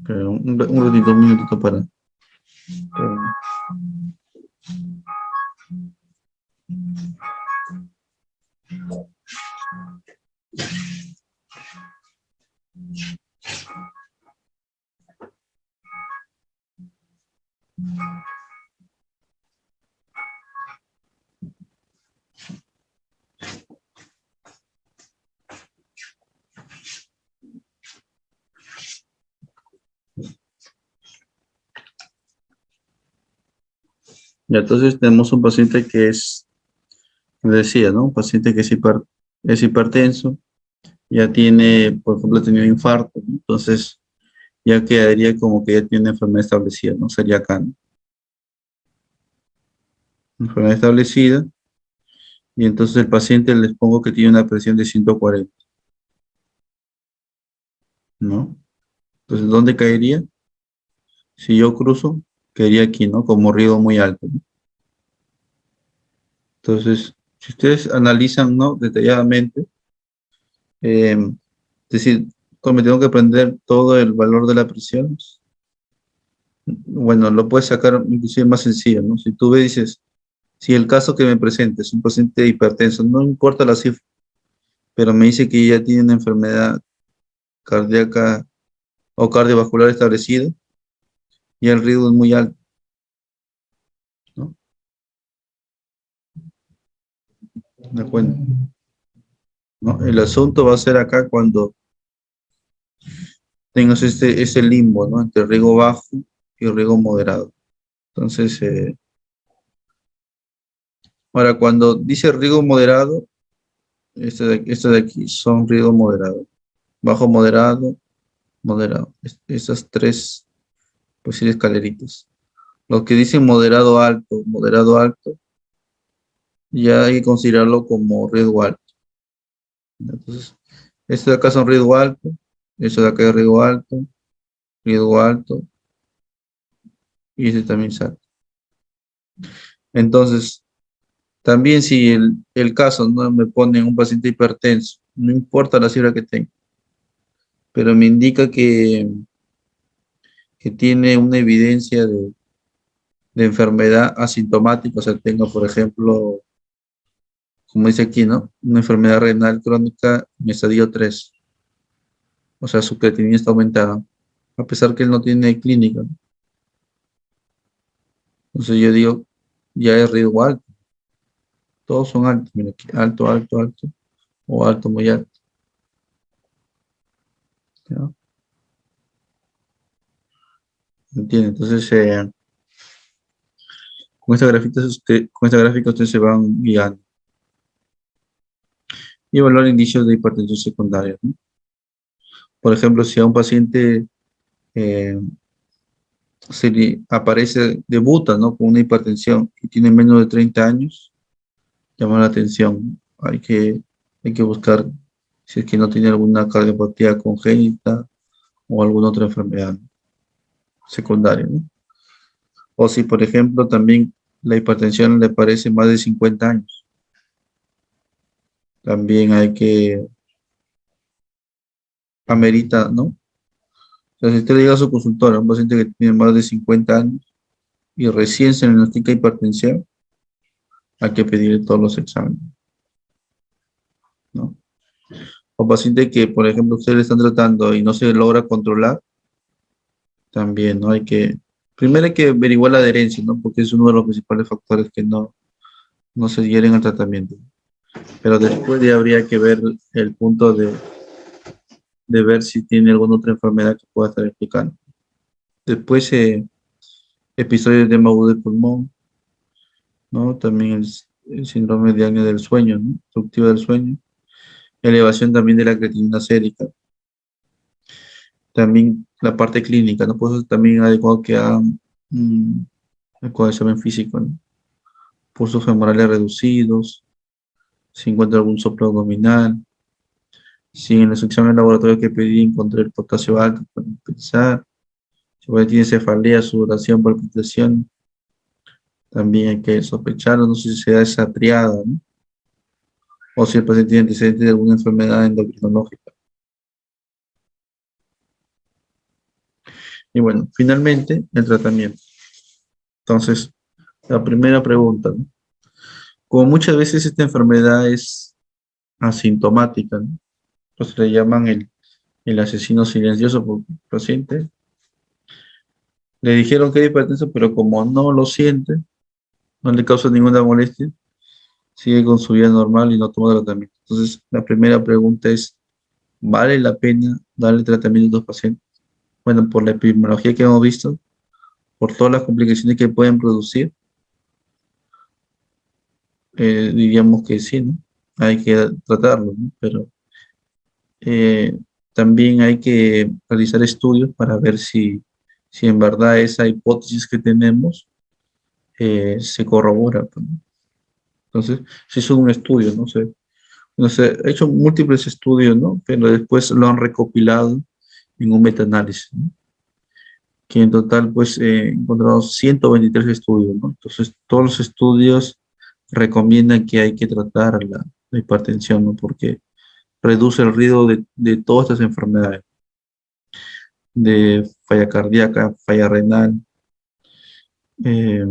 Pero un ratito, un minutito para... Ya, entonces tenemos un paciente que es, decía, ¿no? Un paciente que es hipertenso, ya tiene, por ejemplo, ha tenido infarto, ¿no? Entonces ya quedaría como que ya tiene una enfermedad establecida, ¿no? Sería acá, ¿no? Enfermedad establecida, y entonces el paciente les pongo que tiene una presión de 140, ¿no? Entonces, ¿dónde caería? Si yo cruzo, quedaría aquí, ¿no? Como riesgo muy alto, ¿no? Entonces, si ustedes analizan, ¿no? Detalladamente, es decir, como me tengo que aprender todo el valor de la presión, bueno, lo puedes sacar inclusive más sencillo, ¿no? Si tú ves, dices, si el caso que me presentes es un paciente hipertenso, no importa la cifra, pero me dice que ya tiene una enfermedad cardíaca o cardiovascular establecida, y el riesgo es muy alto, ¿no? ¿De acuerdo? ¿No? El asunto va a ser acá cuando tengas este limbo, ¿no? Entre riesgo bajo y riesgo moderado. Entonces, ahora cuando dice riesgo moderado, este de aquí son riesgo moderado. Bajo moderado, moderado. Esas tres posibles escaleritas. Los que dicen moderado alto, ya hay que considerarlo como riesgo alto. Entonces, este de acá son riesgo alto, este de acá es riesgo alto, y este también es alto. Entonces, también si el caso no me pone un paciente hipertenso, no importa la cifra que tenga, pero me indica que tiene una evidencia de enfermedad asintomática, o sea, tenga, por ejemplo, como dice aquí, ¿no? Una enfermedad renal crónica en estadio 3, o sea, su creatinina está aumentada, a pesar que él no tiene clínica, ¿no? Entonces yo digo, ya es riesgo alto, todos son altos, mira aquí, alto, alto, alto, o alto, muy alto, ¿no? ¿Entiende? Entonces, con esta gráfica ustedes se van guiando. Y evaluar indicios de hipertensión secundaria, ¿no? Por ejemplo, si a un paciente eh, se le aparece, debuta, ¿no? Con una hipertensión y tiene menos de 30 años, llama la atención. Hay que buscar si es que no tiene alguna cardiopatía congénita o alguna otra enfermedad secundaria, ¿no? O si, por ejemplo, también la hipertensión le aparece más de 50 años, también hay que amerita, ¿no? O sea, si usted le llega a su consultora, un paciente que tiene más de 50 años y recién se le diagnostica hipertensión, hay que pedirle todos los exámenes, ¿no? O paciente que, por ejemplo, ustedes le están tratando y no se logra controlar, también, ¿no? Primero hay que averiguar la adherencia, ¿no? Porque es uno de los principales factores que no se adhieren al tratamiento. Pero después ya habría que ver el punto de ver si tiene alguna otra enfermedad que pueda estar explicando. Después, episodios de edema agudo de pulmón, ¿no? También el síndrome de apnea del sueño, ¿no? Obstructiva del sueño. Elevación también de la creatinina sérica. También la parte clínica, ¿no? Pues también adecuado que hagan el examen físico, ¿no? Pulsos femorales reducidos, si encuentra algún soplo abdominal, si en los exámenes laboratorios que pedí encontré el potasio alto para pensar, si tiene cefalea, sudoración, palpitación, también hay que sospechar, no sé si se da esa triada, ¿no? O si el paciente tiene antecedentes de alguna enfermedad endocrinológica. Y bueno, finalmente, el tratamiento. Entonces, la primera pregunta, ¿no? Como muchas veces esta enfermedad es asintomática, ¿no? Pues le llaman el asesino silencioso por el paciente. Le dijeron que era hipertenso, pero como no lo siente, no le causa ninguna molestia, sigue con su vida normal y no toma tratamiento. Entonces, la primera pregunta es, ¿vale la pena darle tratamiento a estos pacientes? Bueno, por la epidemiología que hemos visto, por todas las complicaciones que pueden producir, diríamos que sí, ¿no? Hay que tratarlo, ¿no? Pero también hay que realizar estudios para ver si en verdad esa hipótesis que tenemos se corrobora, pues, ¿no? Entonces, se hizo un estudio, no sé, he hecho múltiples estudios, ¿no? Pero después lo han recopilado en un metaanálisis, ¿no? que en total pues encontramos 123 estudios, ¿no? Entonces todos los estudios recomiendan que hay que tratar la hipertensión, ¿no? Porque reduce el riesgo de todas estas enfermedades, de falla cardíaca, falla renal, eh,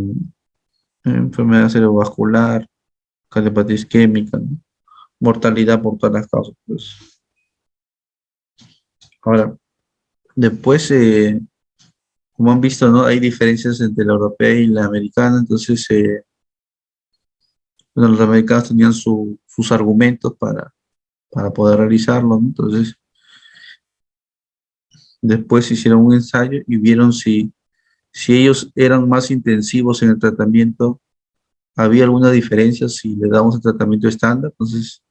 enfermedad cerebrovascular, cardiopatía isquémica, ¿no? Mortalidad por todas las causas, pues. Ahora, después, como han visto, ¿no? Hay diferencias entre la europea y la americana, entonces, bueno, los americanos tenían sus argumentos para poder realizarlo, ¿no? Entonces, después hicieron un ensayo y vieron si ellos eran más intensivos en el tratamiento, había alguna diferencia si le damos el tratamiento estándar. Entonces,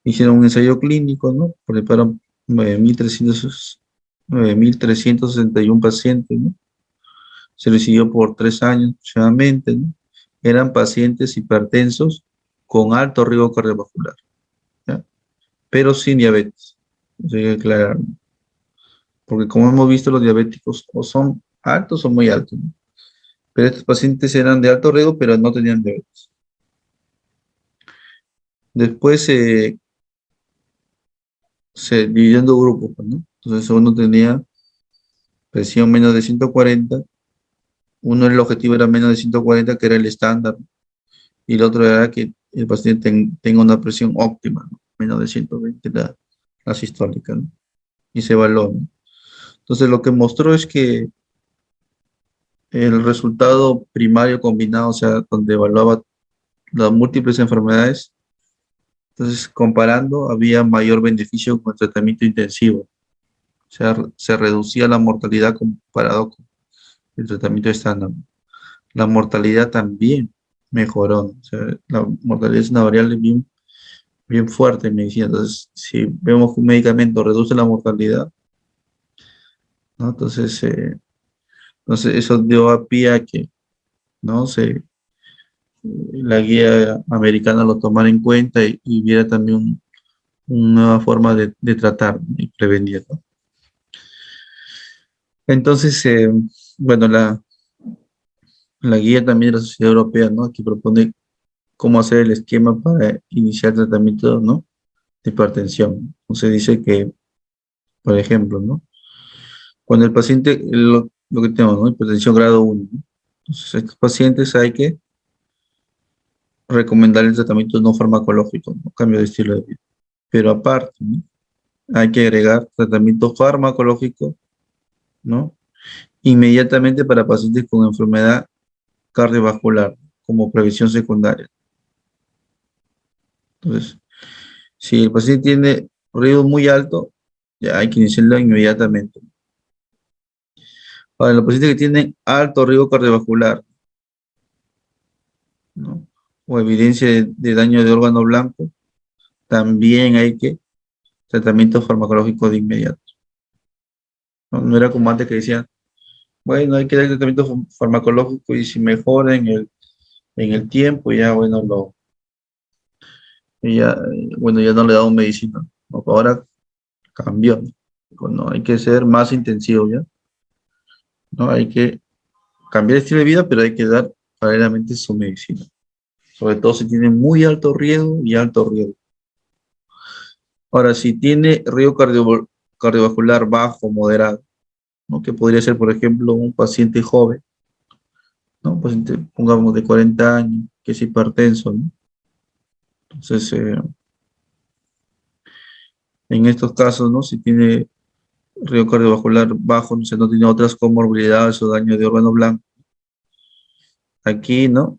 hicieron un ensayo clínico, ¿no? Prepararon 9.361 pacientes, ¿no? Se les siguió por 3 años aproximadamente, ¿no? Eran pacientes hipertensos con alto riesgo cardiovascular, ¿ya? Pero sin diabetes. Eso hay que aclarar, ¿no? Porque como hemos visto, los diabéticos o son altos o muy altos, ¿no? Pero estos pacientes eran de alto riesgo, pero no tenían diabetes. Después se dividió en dos grupos, pues, ¿no? Entonces uno tenía presión menos de 140, uno el objetivo era menos de 140, que era el estándar, y el otro era que el paciente tenga una presión óptima, ¿no? Menos de 120 la sistólica, ¿no? Y se evaluó, ¿no? Entonces lo que mostró es que el resultado primario combinado, o sea, donde evaluaba las múltiples enfermedades, entonces comparando, había mayor beneficio con el tratamiento intensivo. O sea, se reducía la mortalidad comparado con el tratamiento estándar. La mortalidad también mejoró, ¿no? O sea, la mortalidad es una variable bien fuerte en medicina. Entonces, si vemos que un medicamento reduce la mortalidad, ¿no? Entonces eso dio a pie a que, ¿no? La guía americana lo tomara en cuenta y viera también una nueva forma de tratar y prevenir, ¿no? Entonces, bueno, la guía también de la Sociedad Europea, ¿no? Que propone cómo hacer el esquema para iniciar tratamiento, ¿no? De hipertensión. Entonces dice que, por ejemplo, ¿no? Cuando el paciente, lo que tenemos, ¿no? Hipertensión grado 1, ¿no? Entonces, a estos pacientes hay que recomendar el tratamiento no farmacológico, ¿no? Cambio de estilo de vida. Pero aparte, ¿no? Hay que agregar tratamiento farmacológico, ¿no? Inmediatamente para pacientes con enfermedad cardiovascular, como previsión secundaria. Entonces, si el paciente tiene riesgo muy alto, ya hay que iniciarlo inmediatamente. Para los pacientes que tienen alto riesgo cardiovascular, ¿no? O evidencia de daño de órgano blanco, también hay que tratamiento farmacológico de inmediato. No, no era como antes que decían, bueno, hay que dar tratamiento farmacológico y si mejora en el tiempo, ya bueno, ya no le damos medicina. No, ahora cambió, ¿no? Bueno, hay que ser más intensivo, ¿ya? ¿No? Hay que cambiar el estilo de vida, pero hay que dar paralelamente su medicina. Sobre todo si tiene muy alto riesgo y alto riesgo. Ahora, si tiene riesgo cardiovascular bajo, moderado, ¿no? Que podría ser, por ejemplo, un paciente joven, ¿no? Un paciente, pongamos, de 40 años, que es hipertenso, ¿no? Entonces, en estos casos, ¿no? Si tiene riesgo cardiovascular bajo, no sé, no tiene otras comorbilidades o daño de órgano blanco, aquí, ¿no?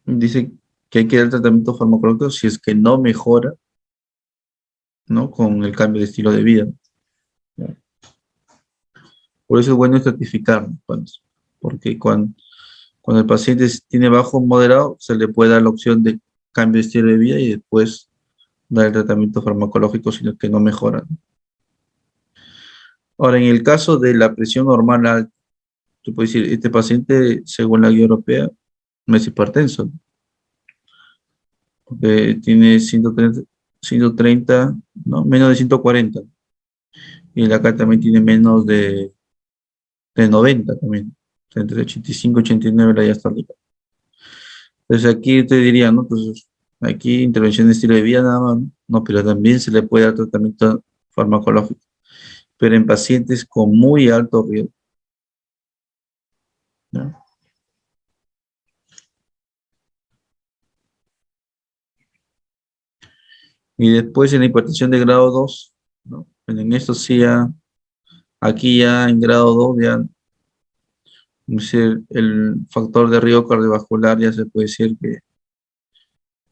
Dice que hay que dar tratamiento farmacológico si es que no mejora, ¿no? Con el cambio de estilo de vida, ¿ya? Por eso es bueno estratificar, ¿no? Porque cuando el paciente tiene bajo o moderado, se le puede dar la opción de cambio de estilo de vida y después dar el tratamiento farmacológico si es que no mejora, ¿no? Ahora, en el caso de la presión normal alta, tú puedes decir, este paciente, según la guía europea, no es hipertenso, ¿no? Porque tiene 130, ¿no? Menos de 140. Y la acá también tiene menos de 90 también. Entre 85 y 89 la diastólica. Entonces aquí te diría, ¿no? Entonces, aquí intervención de estilo de vida nada más, ¿no? No, pero también se le puede dar tratamiento farmacológico, pero en pacientes con muy alto riesgo, ¿no? Y después en la hipertensión de grado 2, ¿no? En esto sí ya, aquí ya en grado 2 ya, es decir, el factor de riesgo cardiovascular ya se puede decir que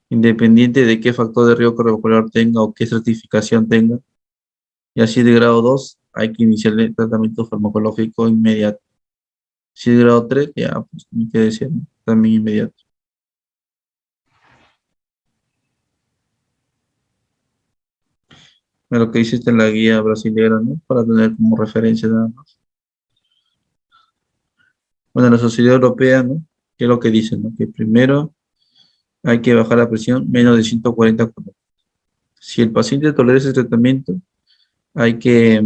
independiente de qué factor de riesgo cardiovascular tenga o qué certificación tenga, y así de grado 2 hay que iniciar el tratamiento farmacológico inmediato. Si es de grado 3, ya, pues, ni qué decir, ¿no? También inmediato. Es lo que hiciste en la guía brasileña, ¿no? Para tener como referencia nada más. Bueno, la Sociedad Europea, ¿no? ¿Qué es lo que dice, no? Que primero hay que bajar la presión menos de 140 por hora. Si el paciente tolera ese tratamiento, hay que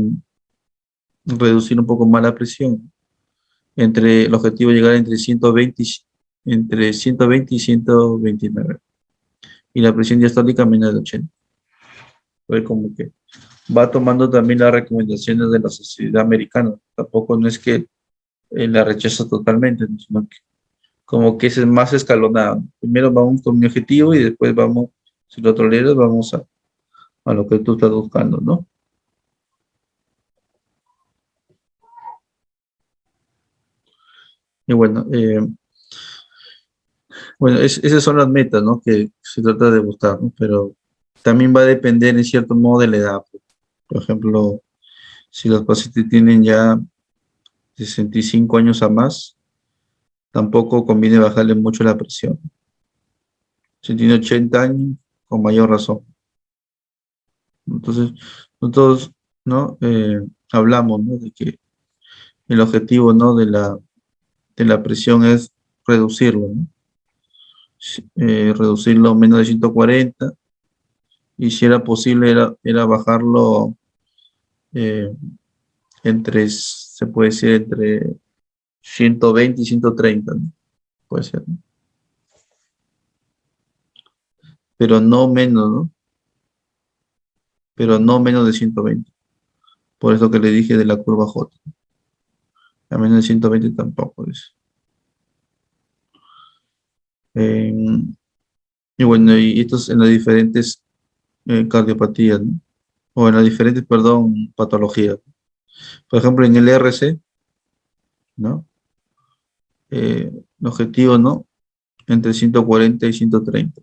reducir un poco más la presión. El objetivo es llegar entre 120 y 129. Y la presión diastólica menos de 80. Pues como que va tomando también las recomendaciones de la Sociedad Americana. Tampoco no es que la rechaza totalmente, ¿no? Sino que como que es más escalonado. Primero vamos con mi objetivo y después vamos, si lo toleras, vamos a lo que tú estás buscando, ¿no? Y bueno, esas son las metas, ¿no? Que se trata de buscar, ¿no? Pero también va a depender en cierto modo de la edad. Por ejemplo, si los pacientes tienen ya 65 años a más, tampoco conviene bajarle mucho la presión. Si tiene 80 años, con mayor razón. Entonces, nosotros, ¿no? Hablamos, ¿no? De que el objetivo, ¿no? De la presión es reducirlo, ¿no? Reducirlo a menos de 140 y si era posible era bajarlo eh, se puede decir, entre 120 y 130, ¿no? Puede ser, ¿no? Pero no menos, ¿no? Pero no menos de 120. Por eso que le dije de la curva J. A menos de 120 tampoco es. Eh, y bueno, y esto es en las diferentes cardiopatías, ¿no? O en las diferentes, perdón, patologías. Por ejemplo, en el RC, ¿no? El objetivo, ¿no? Entre 140 y 130.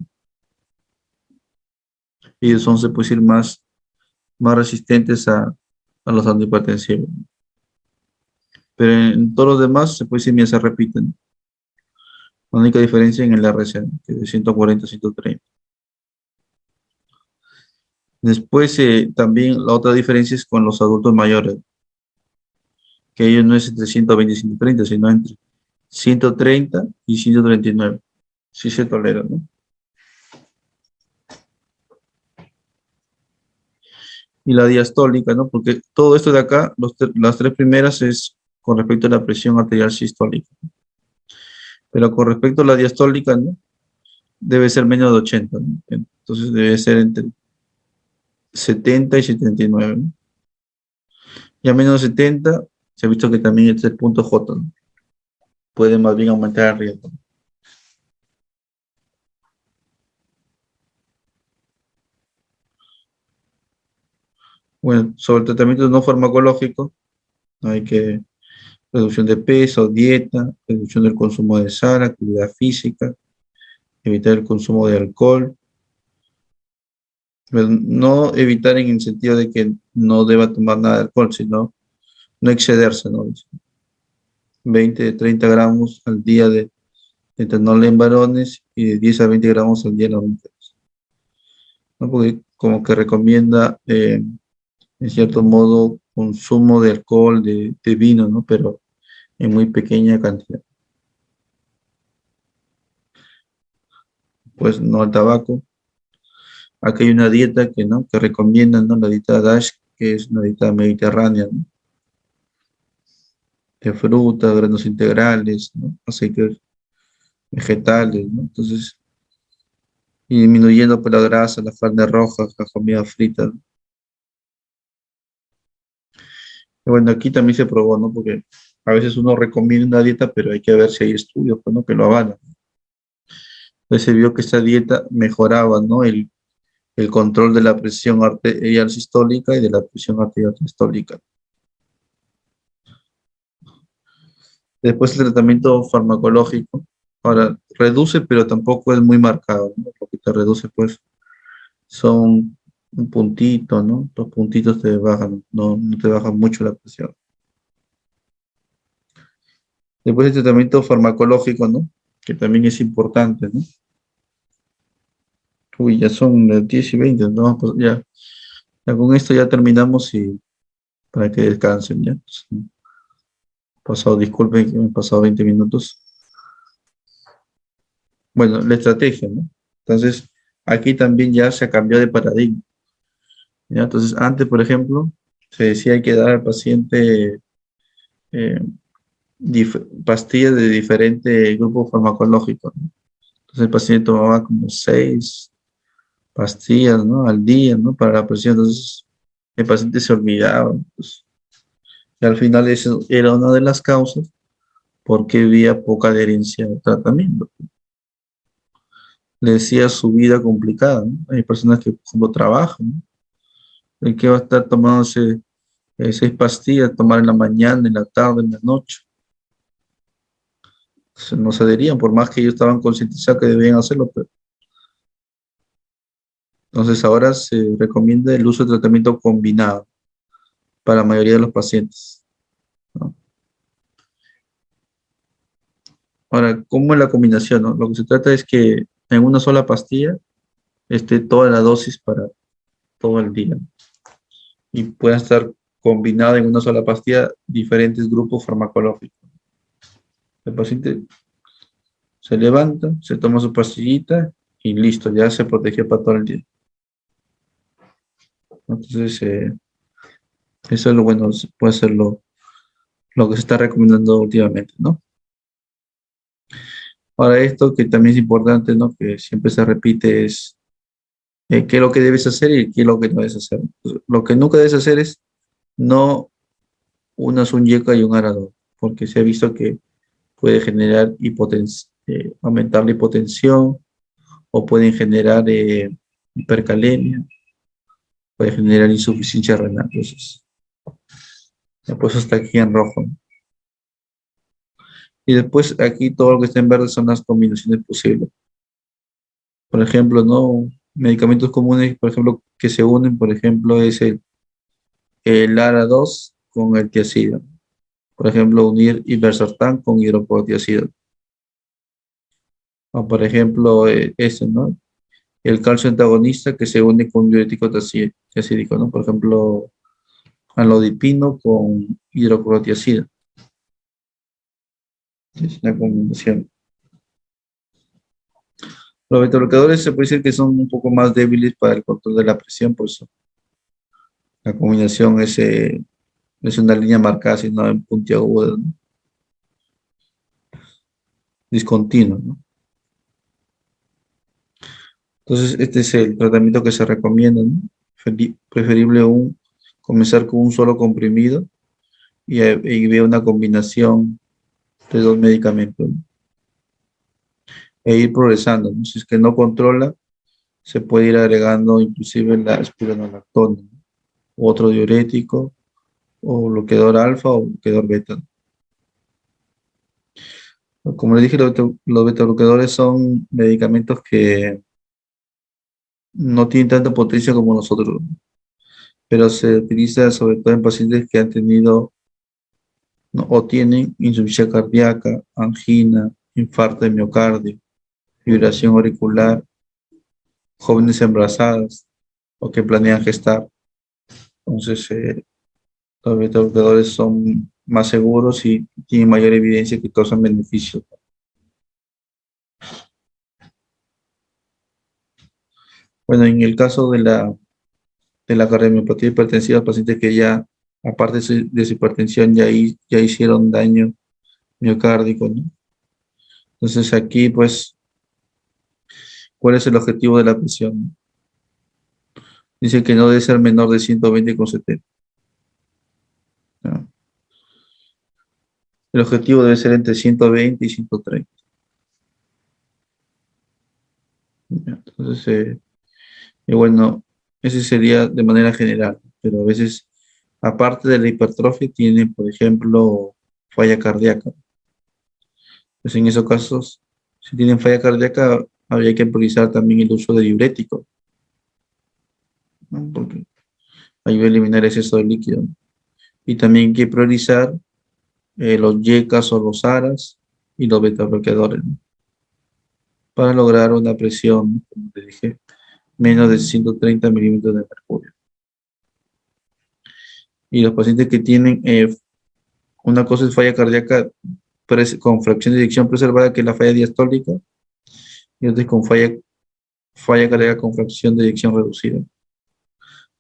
Y son, se puede decir, más resistentes a los antihipertensivos. Pero en todos los demás, se puede decir, bien se repiten. La única diferencia en el RC, ¿no? Que es de 140 a 130. Después, también la otra diferencia es con los adultos mayores, que ellos no es entre 120 y 130, sino entre 130 y 139. Sí se tolera, ¿no? Y la diastólica, ¿no? Porque todo esto de acá, las tres primeras es con respecto a la presión arterial sistólica. Pero con respecto a la diastólica, ¿no? Debe ser menos de 80, ¿no? Entonces debe ser entre 70 y 79, ¿no? Y a menos de 70, se ha visto que también este es el punto J, ¿no? Puede más bien aumentar el riesgo. Bueno, sobre el tratamiento no farmacológico, hay que reducción de peso, dieta, reducción del consumo de sal, actividad física, evitar el consumo de alcohol. Pero no evitar en el sentido de que no deba tomar nada de alcohol, sino no excederse, ¿no? 20, 30 gramos al día de etanol en varones y de 10 a 20 gramos al día en las mujeres, ¿no? Porque como que recomienda, en cierto modo, consumo de alcohol, de vino, ¿no? Pero en muy pequeña cantidad. Pues no al tabaco. Aquí hay una dieta que, ¿no? Que recomiendan, ¿no? La dieta DASH, que es una dieta mediterránea, ¿no? De frutas, granos integrales, ¿no? Aceites vegetales, ¿no? Entonces, y disminuyendo por la grasa, las carnes rojas, las comidas fritas, ¿no? Y bueno, aquí también se probó, ¿no? Porque a veces uno recomienda una dieta, pero hay que ver si hay estudios, pues, ¿no? Que lo avalan. Entonces se vio que esta dieta mejoraba, ¿no? El control de la presión arterial sistólica y de la presión arterial sistólica. Después el tratamiento farmacológico, ahora reduce, pero tampoco es muy marcado, ¿no? Lo que te reduce, pues, son un puntito, ¿no? 2 puntitos te bajan, no te bajan mucho la presión. Después el tratamiento farmacológico, ¿no? Que también es importante, ¿no? Uy, ya son las 10 y 20, ¿no? Pues ya con esto ya terminamos y para que descansen, ¿ya? Pasado, disculpen que me han pasado 20 minutos. Bueno, la estrategia, ¿no? Entonces, aquí también ya se cambió de paradigma, ¿ya? Entonces, antes, por ejemplo, se decía que dar al paciente eh, pastillas de diferente grupo farmacológico, ¿no? Entonces, el paciente tomaba como 6 pastillas, ¿no? Al día, ¿no? Para la presión. Entonces, el paciente se olvidaba, pues, y al final eso era una de las causas porque había poca adherencia al tratamiento. Le decía su vida complicada, ¿no? Hay personas que, por ejemplo, trabajan, ¿no? El que va a estar tomándose 6 pastillas, tomar en la mañana, en la tarde, en la noche. No se adherían, por más que ellos estaban concientizados que debían hacerlo. Pero... Entonces ahora se recomienda el uso de tratamiento combinado para la mayoría de los pacientes, ¿no? Ahora, ¿cómo es la combinación, no? Lo que se trata es que en una sola pastilla esté toda la dosis para todo el día y puedan estar combinados en una sola pastilla diferentes grupos farmacológicos. El paciente se levanta, se toma su pastillita y listo, ya se protegió para todo el día. Entonces, eso es lo bueno, puede ser lo que se está recomendando últimamente, ¿no? Ahora, esto que también es importante, ¿no? Que siempre se repite es qué es lo que debes hacer y qué es lo que no debes hacer. Pues, lo que nunca debes hacer es no unas un yeca y un arador, porque se ha visto que puede generar aumentar la hipotensión o pueden generar hipercalemia, puede generar insuficiencia renal. Entonces, ya pues hasta aquí en rojo, ¿no? Y después aquí todo lo que está en verde son las combinaciones posibles. Por ejemplo, ¿no? Medicamentos comunes, por ejemplo, que se unen, por ejemplo, es el ARA2 con el tiazida. Por ejemplo, unir irbesartán con hidrocortiazida. O por ejemplo, ¿no? El calcio antagonista que se une con diurético tiazídico, ¿no? Por ejemplo, alodipino con hidrocortiazida. Es una combinación. Los betabloqueadores se puede decir que son un poco más débiles para el control de la presión, por eso la combinación es una línea marcada, sino en puntiaguda, ¿no? Discontinua, ¿no? Entonces, este es el tratamiento que se recomienda, ¿no? Preferible comenzar con un solo comprimido y ver una combinación de 2 medicamentos, ¿no? E ir progresando, ¿no? Si es que no controla, se puede ir agregando inclusive la espironolactona, ¿no? U otro diurético, o bloqueador alfa o bloqueador beta, ¿no? Como les dije, los beta bloqueadores son medicamentos que no tienen tanta potencia como nosotros, ¿no? Pero se utiliza sobre todo en pacientes que han tenido, ¿no? O tienen insuficiencia cardíaca, angina, infarto de miocardio, fibrilación auricular, jóvenes embarazadas o que planean gestar. Entonces, los beta bloqueadores son más seguros y tienen mayor evidencia que causan beneficios. Bueno, en el caso de la cardiomiopatía hipertensiva, pacientes que ya, aparte de su hipertensión, ya hicieron daño miocárdico, ¿no? Entonces aquí, pues, ¿cuál es el objetivo de la presión? Dice que no debe ser menor de 120/70. ¿No? El objetivo debe ser entre 120 y 130. ¿Ya? Entonces, y bueno, ese sería de manera general, pero a veces, aparte de la hipertrofia, tiene, por ejemplo, falla cardíaca. Pues en esos casos, si tienen falla cardíaca, habría que priorizar también el uso de diurético, ¿no? Porque ayuda a eliminar exceso de líquido, ¿no? Y también hay que priorizar los YECAs o los ARAs y los beta bloqueadores, ¿no? Para lograr una presión, como te dije, menos de 130 milímetros de mercurio. Y los pacientes que tienen una cosa es falla cardíaca con fracción de eyección preservada, que es la falla diastólica, y otra es con falla cardíaca con fracción de eyección reducida.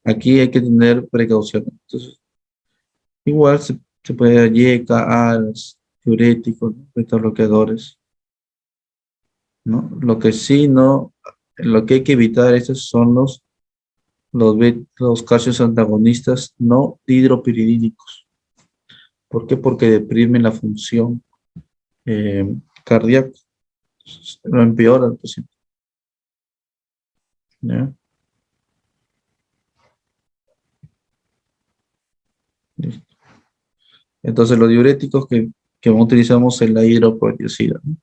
Aquí hay que tener precaución. Entonces, igual se puede dar YECA, ARAS, diuréticos, ¿no? Beta bloqueadores, ¿no? Lo que sí no, lo que hay que evitar estos son los calcios antagonistas no hidropiridínicos. ¿Por qué? Porque deprimen la función cardíaca, lo empeora al paciente, ¿ya? Listo. Entonces los diuréticos que utilizamos es la hidrocortisona, ¿no?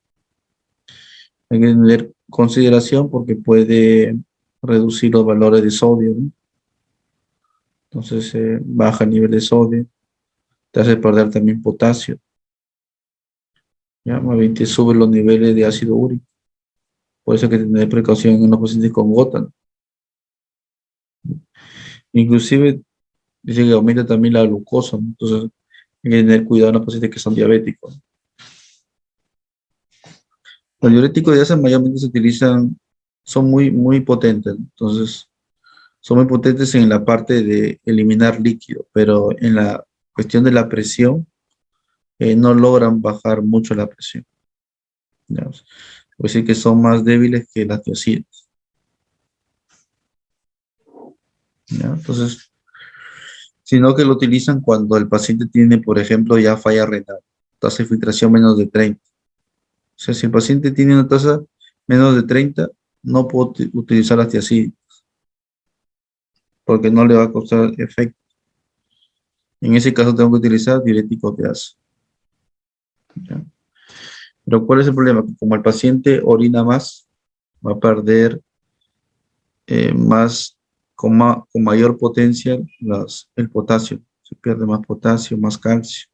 Hay que tener consideración porque puede reducir los valores de sodio, ¿no? Entonces baja el nivel de sodio, te hace perder también potasio, ¿ya? Más bien te sube los niveles de ácido úrico. Por eso hay que tener precaución en los pacientes con gota, ¿no? Inclusive dice que aumenta también la glucosa, ¿no? Entonces hay que tener cuidado en los pacientes que son diabéticos. Los diuréticos de asa mayormente se utilizan, son muy potentes, ¿no? Entonces son muy potentes en la parte de eliminar líquido, pero en la cuestión de la presión no logran bajar mucho la presión. Digamos. Puede decir que son más débiles que las tiocidas, ¿ya? Entonces, sino que lo utilizan cuando el paciente tiene, por ejemplo, ya falla renal, tasa de filtración menos de 30. O sea, si el paciente tiene una tasa menos de 30, no puedo utilizar las tiacidas, porque no le va a causar efecto. En ese caso tengo que utilizar diuréticos de asa, ¿ya? Pero ¿cuál es el problema? Que como el paciente orina más, va a perder más, con mayor potencia el potasio. Se pierde más potasio, más calcio,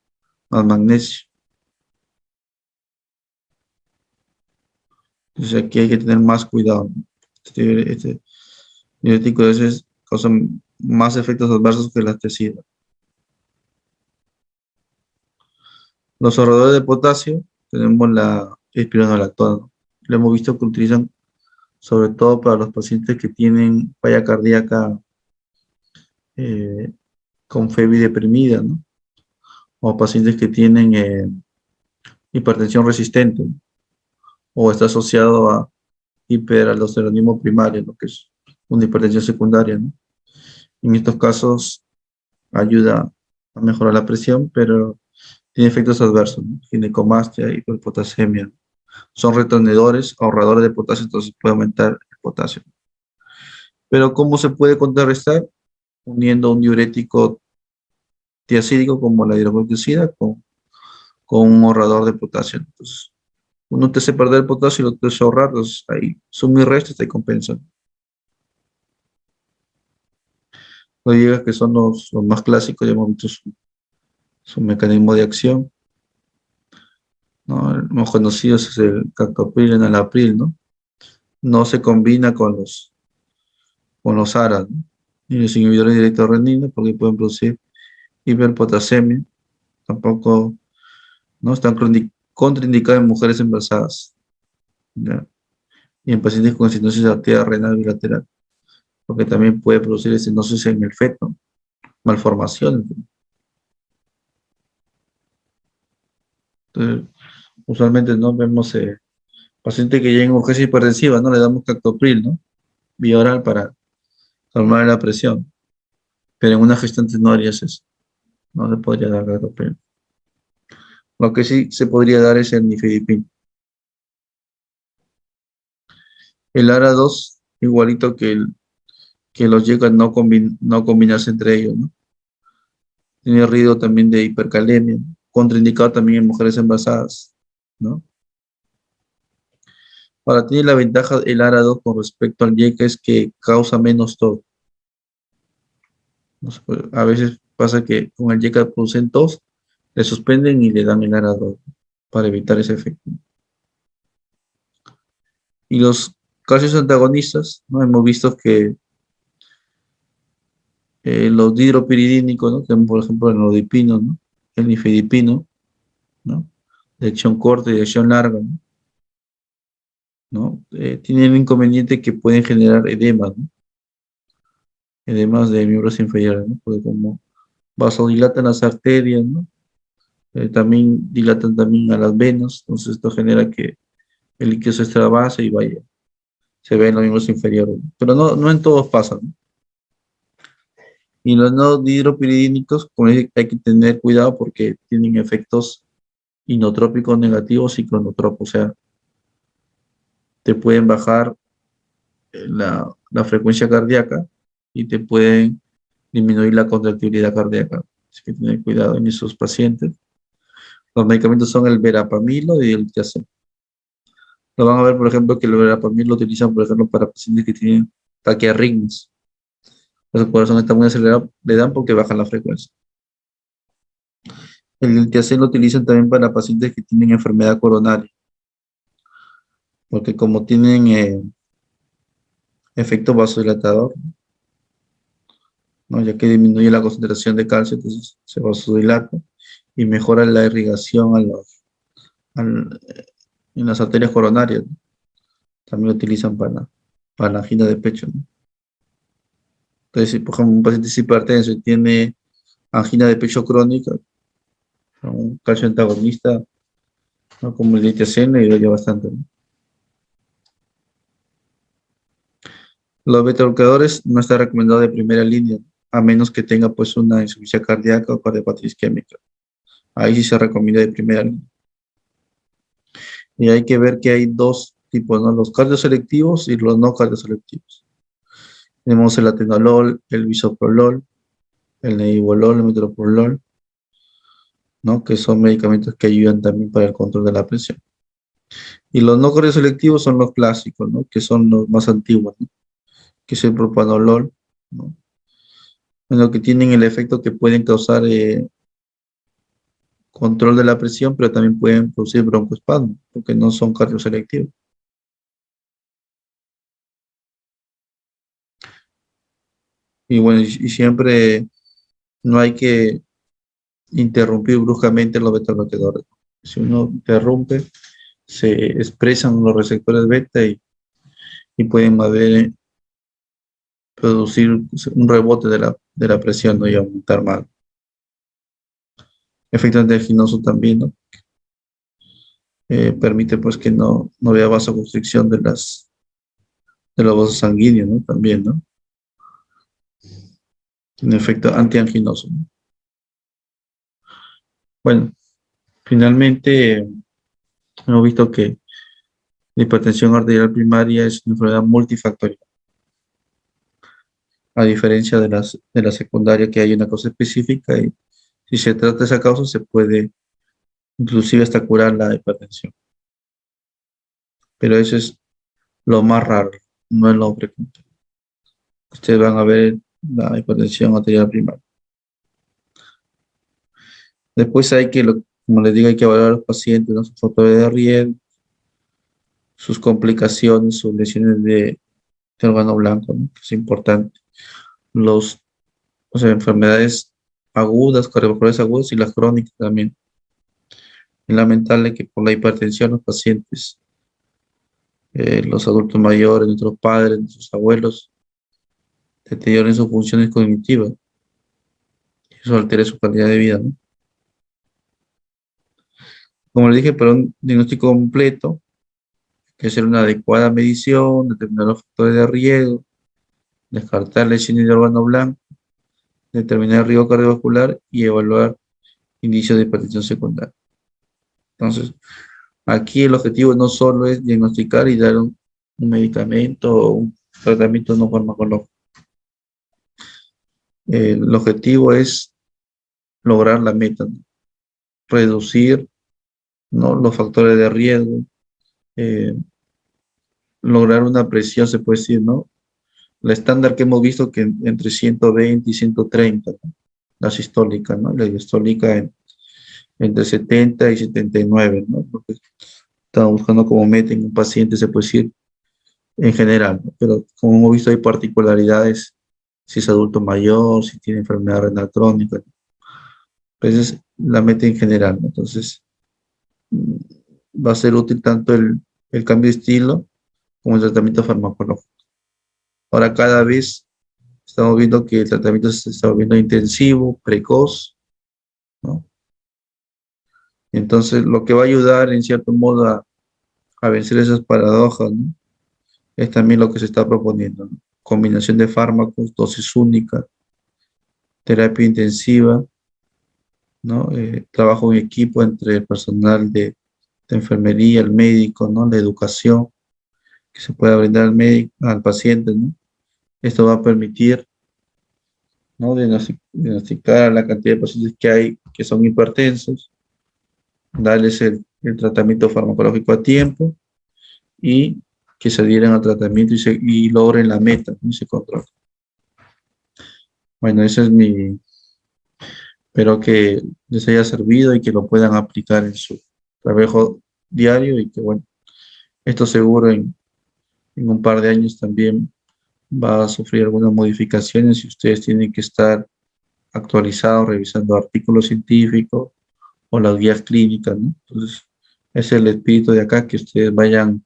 más magnesio. Entonces aquí hay que tener más cuidado, ¿no? Este diurético a veces causa más efectos adversos que las tiacidas. Los ahorradores de potasio, tenemos la espironolactona, ¿no? Lo hemos visto que utilizan sobre todo para los pacientes que tienen falla cardíaca eh, con FEBI deprimida, ¿no? O pacientes que tienen hipertensión resistente, ¿no? O está asociado a hiperaldosteronismo primario, lo que es una hipertensión secundaria, ¿no? En estos casos ayuda a mejorar la presión, pero tiene efectos adversos, ¿no? Ginecomastia, hiperpotasemia. Son retenedores, ahorradores de potasio, entonces puede aumentar el potasio. Pero ¿cómo se puede contrarrestar? Uniendo un diurético tiacídico como la hidrocortisona con un ahorrador de potasio. Entonces, uno te hace perder el potasio y lo te hace ahorrar, entonces ahí suma y resta te compensan. Los IEGAS, que son los más clásicos, ya hemos visto su mecanismo de acción, ¿no? El más conocido es el captopril, enalapril, ¿no? No se combina con los ARAs, ¿no? Y los inhibidores directos de renina, porque pueden producir hiperpotasemia. Tampoco, ¿no? Están contraindicados en mujeres embarazadas, ¿ya? Y en pacientes con estenosis arterial renal bilateral. porque también puede producir estenosis en el feto, malformaciones. Entonces, usualmente no vemos paciente que llega en urgencia hipertensiva, no le damos captopril, ¿no? Vía oral para calmar la presión, pero en una gestante no harías eso, no se podría dar captopril. Lo que sí se podría dar es el nifedipino. El ARA2, igualito que los YECA, no combinarse entre ellos, ¿no? Tiene riesgo también de hipercalemia, contraindicado también en mujeres embarazadas, ¿no? Ahora, tiene la ventaja el ARA2 con respecto al YECA es que causa menos tos. No sé, a veces pasa que con el YECA producen tos, le suspenden y le dan el ARA2 para evitar ese efecto. Y los calcios antagonistas, ¿no? Hemos visto que los dihidropiridínicos, ¿no? Como por ejemplo el nodipino, ¿no? El nifedipino, ¿no? De acción corta y de acción larga, ¿no? Tienen el inconveniente que pueden generar edemas, ¿no? Edemas de miembros inferiores, ¿no? Porque como vasodilatan las arterias, ¿no? También dilatan también a las venas, entonces esto genera que el líquido se extravase y vaya, se ve en los miembros inferiores, ¿no? Pero no en todos pasa, ¿no? Y los no dihidropiridínicos, como les digo, hay que tener cuidado porque tienen efectos inotrópicos negativos y cronotropos, o sea, te pueden bajar la frecuencia cardíaca y te pueden disminuir la contractibilidad cardíaca. Así que tener cuidado en esos pacientes. Los medicamentos son el verapamilo y el tiazol. Lo van a ver, por ejemplo, que el verapamilo lo utilizan, por ejemplo, para pacientes que tienen taquiarritmias. Su corazón está muy acelerado, le dan porque bajan la frecuencia. El tiazol lo utilizan también para pacientes que tienen enfermedad coronaria, porque como tienen efecto vasodilatador, ¿no? Ya que disminuye la concentración de calcio, entonces se vasodilata y mejora la irrigación en las arterias coronarias, ¿no? También lo utilizan para la angina de pecho, ¿no? Entonces, si por ejemplo un paciente es hipertenso y tiene angina de pecho crónica, un calcio antagonista, ¿no? Como el litiazeno, y ayuda bastante, ¿no? Los beta-bloqueadores no está recomendado de primera línea, a menos que tenga pues una insuficiencia cardíaca o cardiopatía isquémica. Ahí sí se recomienda de primera línea. Y hay que ver que hay dos tipos, ¿no? Los cardioselectivos y los no cardioselectivos. Tenemos el atenolol, el bisoprolol, el nebivolol, el metoprolol, ¿no? Que son medicamentos que ayudan también para el control de la presión. Y los no cardioselectivos son los clásicos, ¿no? Que son los más antiguos, ¿no? Que es el propanolol, ¿no? En lo que tienen el efecto que pueden causar control de la presión, pero también pueden producir broncoespasmo, porque no son cardioselectivos. Y bueno, y siempre no hay que interrumpir bruscamente los beta bloqueadores. Si uno interrumpe, se expresan los receptores beta y pueden producir un rebote de la presión, ¿no? Y aumentar más. Efecto antianginoso también, ¿no? Permite pues que no haya vasoconstricción de los vasos sanguíneos, ¿no? También, ¿no? Tiene efecto antianginoso, ¿no? Bueno, finalmente hemos visto que la hipertensión arterial primaria es una enfermedad multifactorial. A diferencia de la secundaria, que hay una causa específica, y si se trata de esa causa, se puede inclusive hasta curar la hipertensión. Pero eso es lo más raro, no es lo frecuente. Ustedes van a ver la hipertensión arterial primaria. Después hay que, como les digo, hay que evaluar a los pacientes, ¿no? Sus factores de riesgo, sus complicaciones, sus lesiones de órgano blanco, ¿no? Que es importante. O sea, enfermedades agudas, cardiovasculares agudas y las crónicas también. Es lamentable que por la hipertensión los pacientes, los adultos mayores, nuestros padres, nuestros abuelos, deterioren sus funciones cognitivas. Eso altera su calidad de vida, ¿no? Como le dije, para un diagnóstico completo, hay que hacer una adecuada medición, determinar los factores de riesgo, descartar lesiones de órgano blanco, determinar el riesgo cardiovascular y evaluar indicios de hipertensión secundaria. Entonces, aquí el objetivo no solo es diagnosticar y dar un medicamento o un tratamiento no farmacológico. El objetivo es lograr la meta, ¿no? Reducir, ¿no?, los factores de riesgo, eh, lograr una presión, se puede decir, ¿no? La estándar que hemos visto que entre 120 y 130, ¿no?, la sistólica, ¿no? La diastólica entre 70 y 79, ¿no? Porque estamos buscando como meta en un paciente, se puede decir, en general, ¿no? Pero como hemos visto hay particularidades, si es adulto mayor, si tiene enfermedad renal crónica, pues es la meta en general, ¿no? Entonces, va a ser útil tanto el cambio de estilo como el tratamiento farmacológico. Ahora cada vez estamos viendo que el tratamiento se está volviendo intensivo, precoz, ¿no? Entonces, lo que va a ayudar en cierto modo a vencer esas paradojas, ¿no?, es también lo que se está proponiendo, ¿no? Combinación de fármacos, dosis única, terapia intensiva, ¿no? Trabajo en equipo entre el personal de enfermería, el médico, ¿no? La educación que se pueda brindar al médico, al paciente, ¿no? Esto va a permitir, ¿no?, diagnosticar la cantidad de pacientes que hay que son hipertensos, darles el tratamiento farmacológico a tiempo y que se adhieran al tratamiento y logren la meta, ¿no?, y se controlen. Bueno, ese es espero que les haya servido y que lo puedan aplicar en su trabajo diario y que, bueno, esto seguro en un par de años también va a sufrir algunas modificaciones y ustedes tienen que estar actualizados, revisando artículos científicos o las guías clínicas, ¿no? Entonces, ese es el espíritu de acá, que ustedes vayan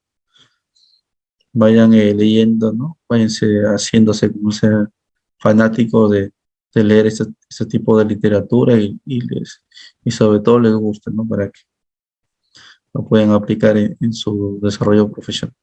leyendo, ¿no? Váyanse haciéndose como sea fanático de leer este tipo de literatura y sobre todo les guste, ¿no? Para que lo puedan aplicar en su desarrollo profesional.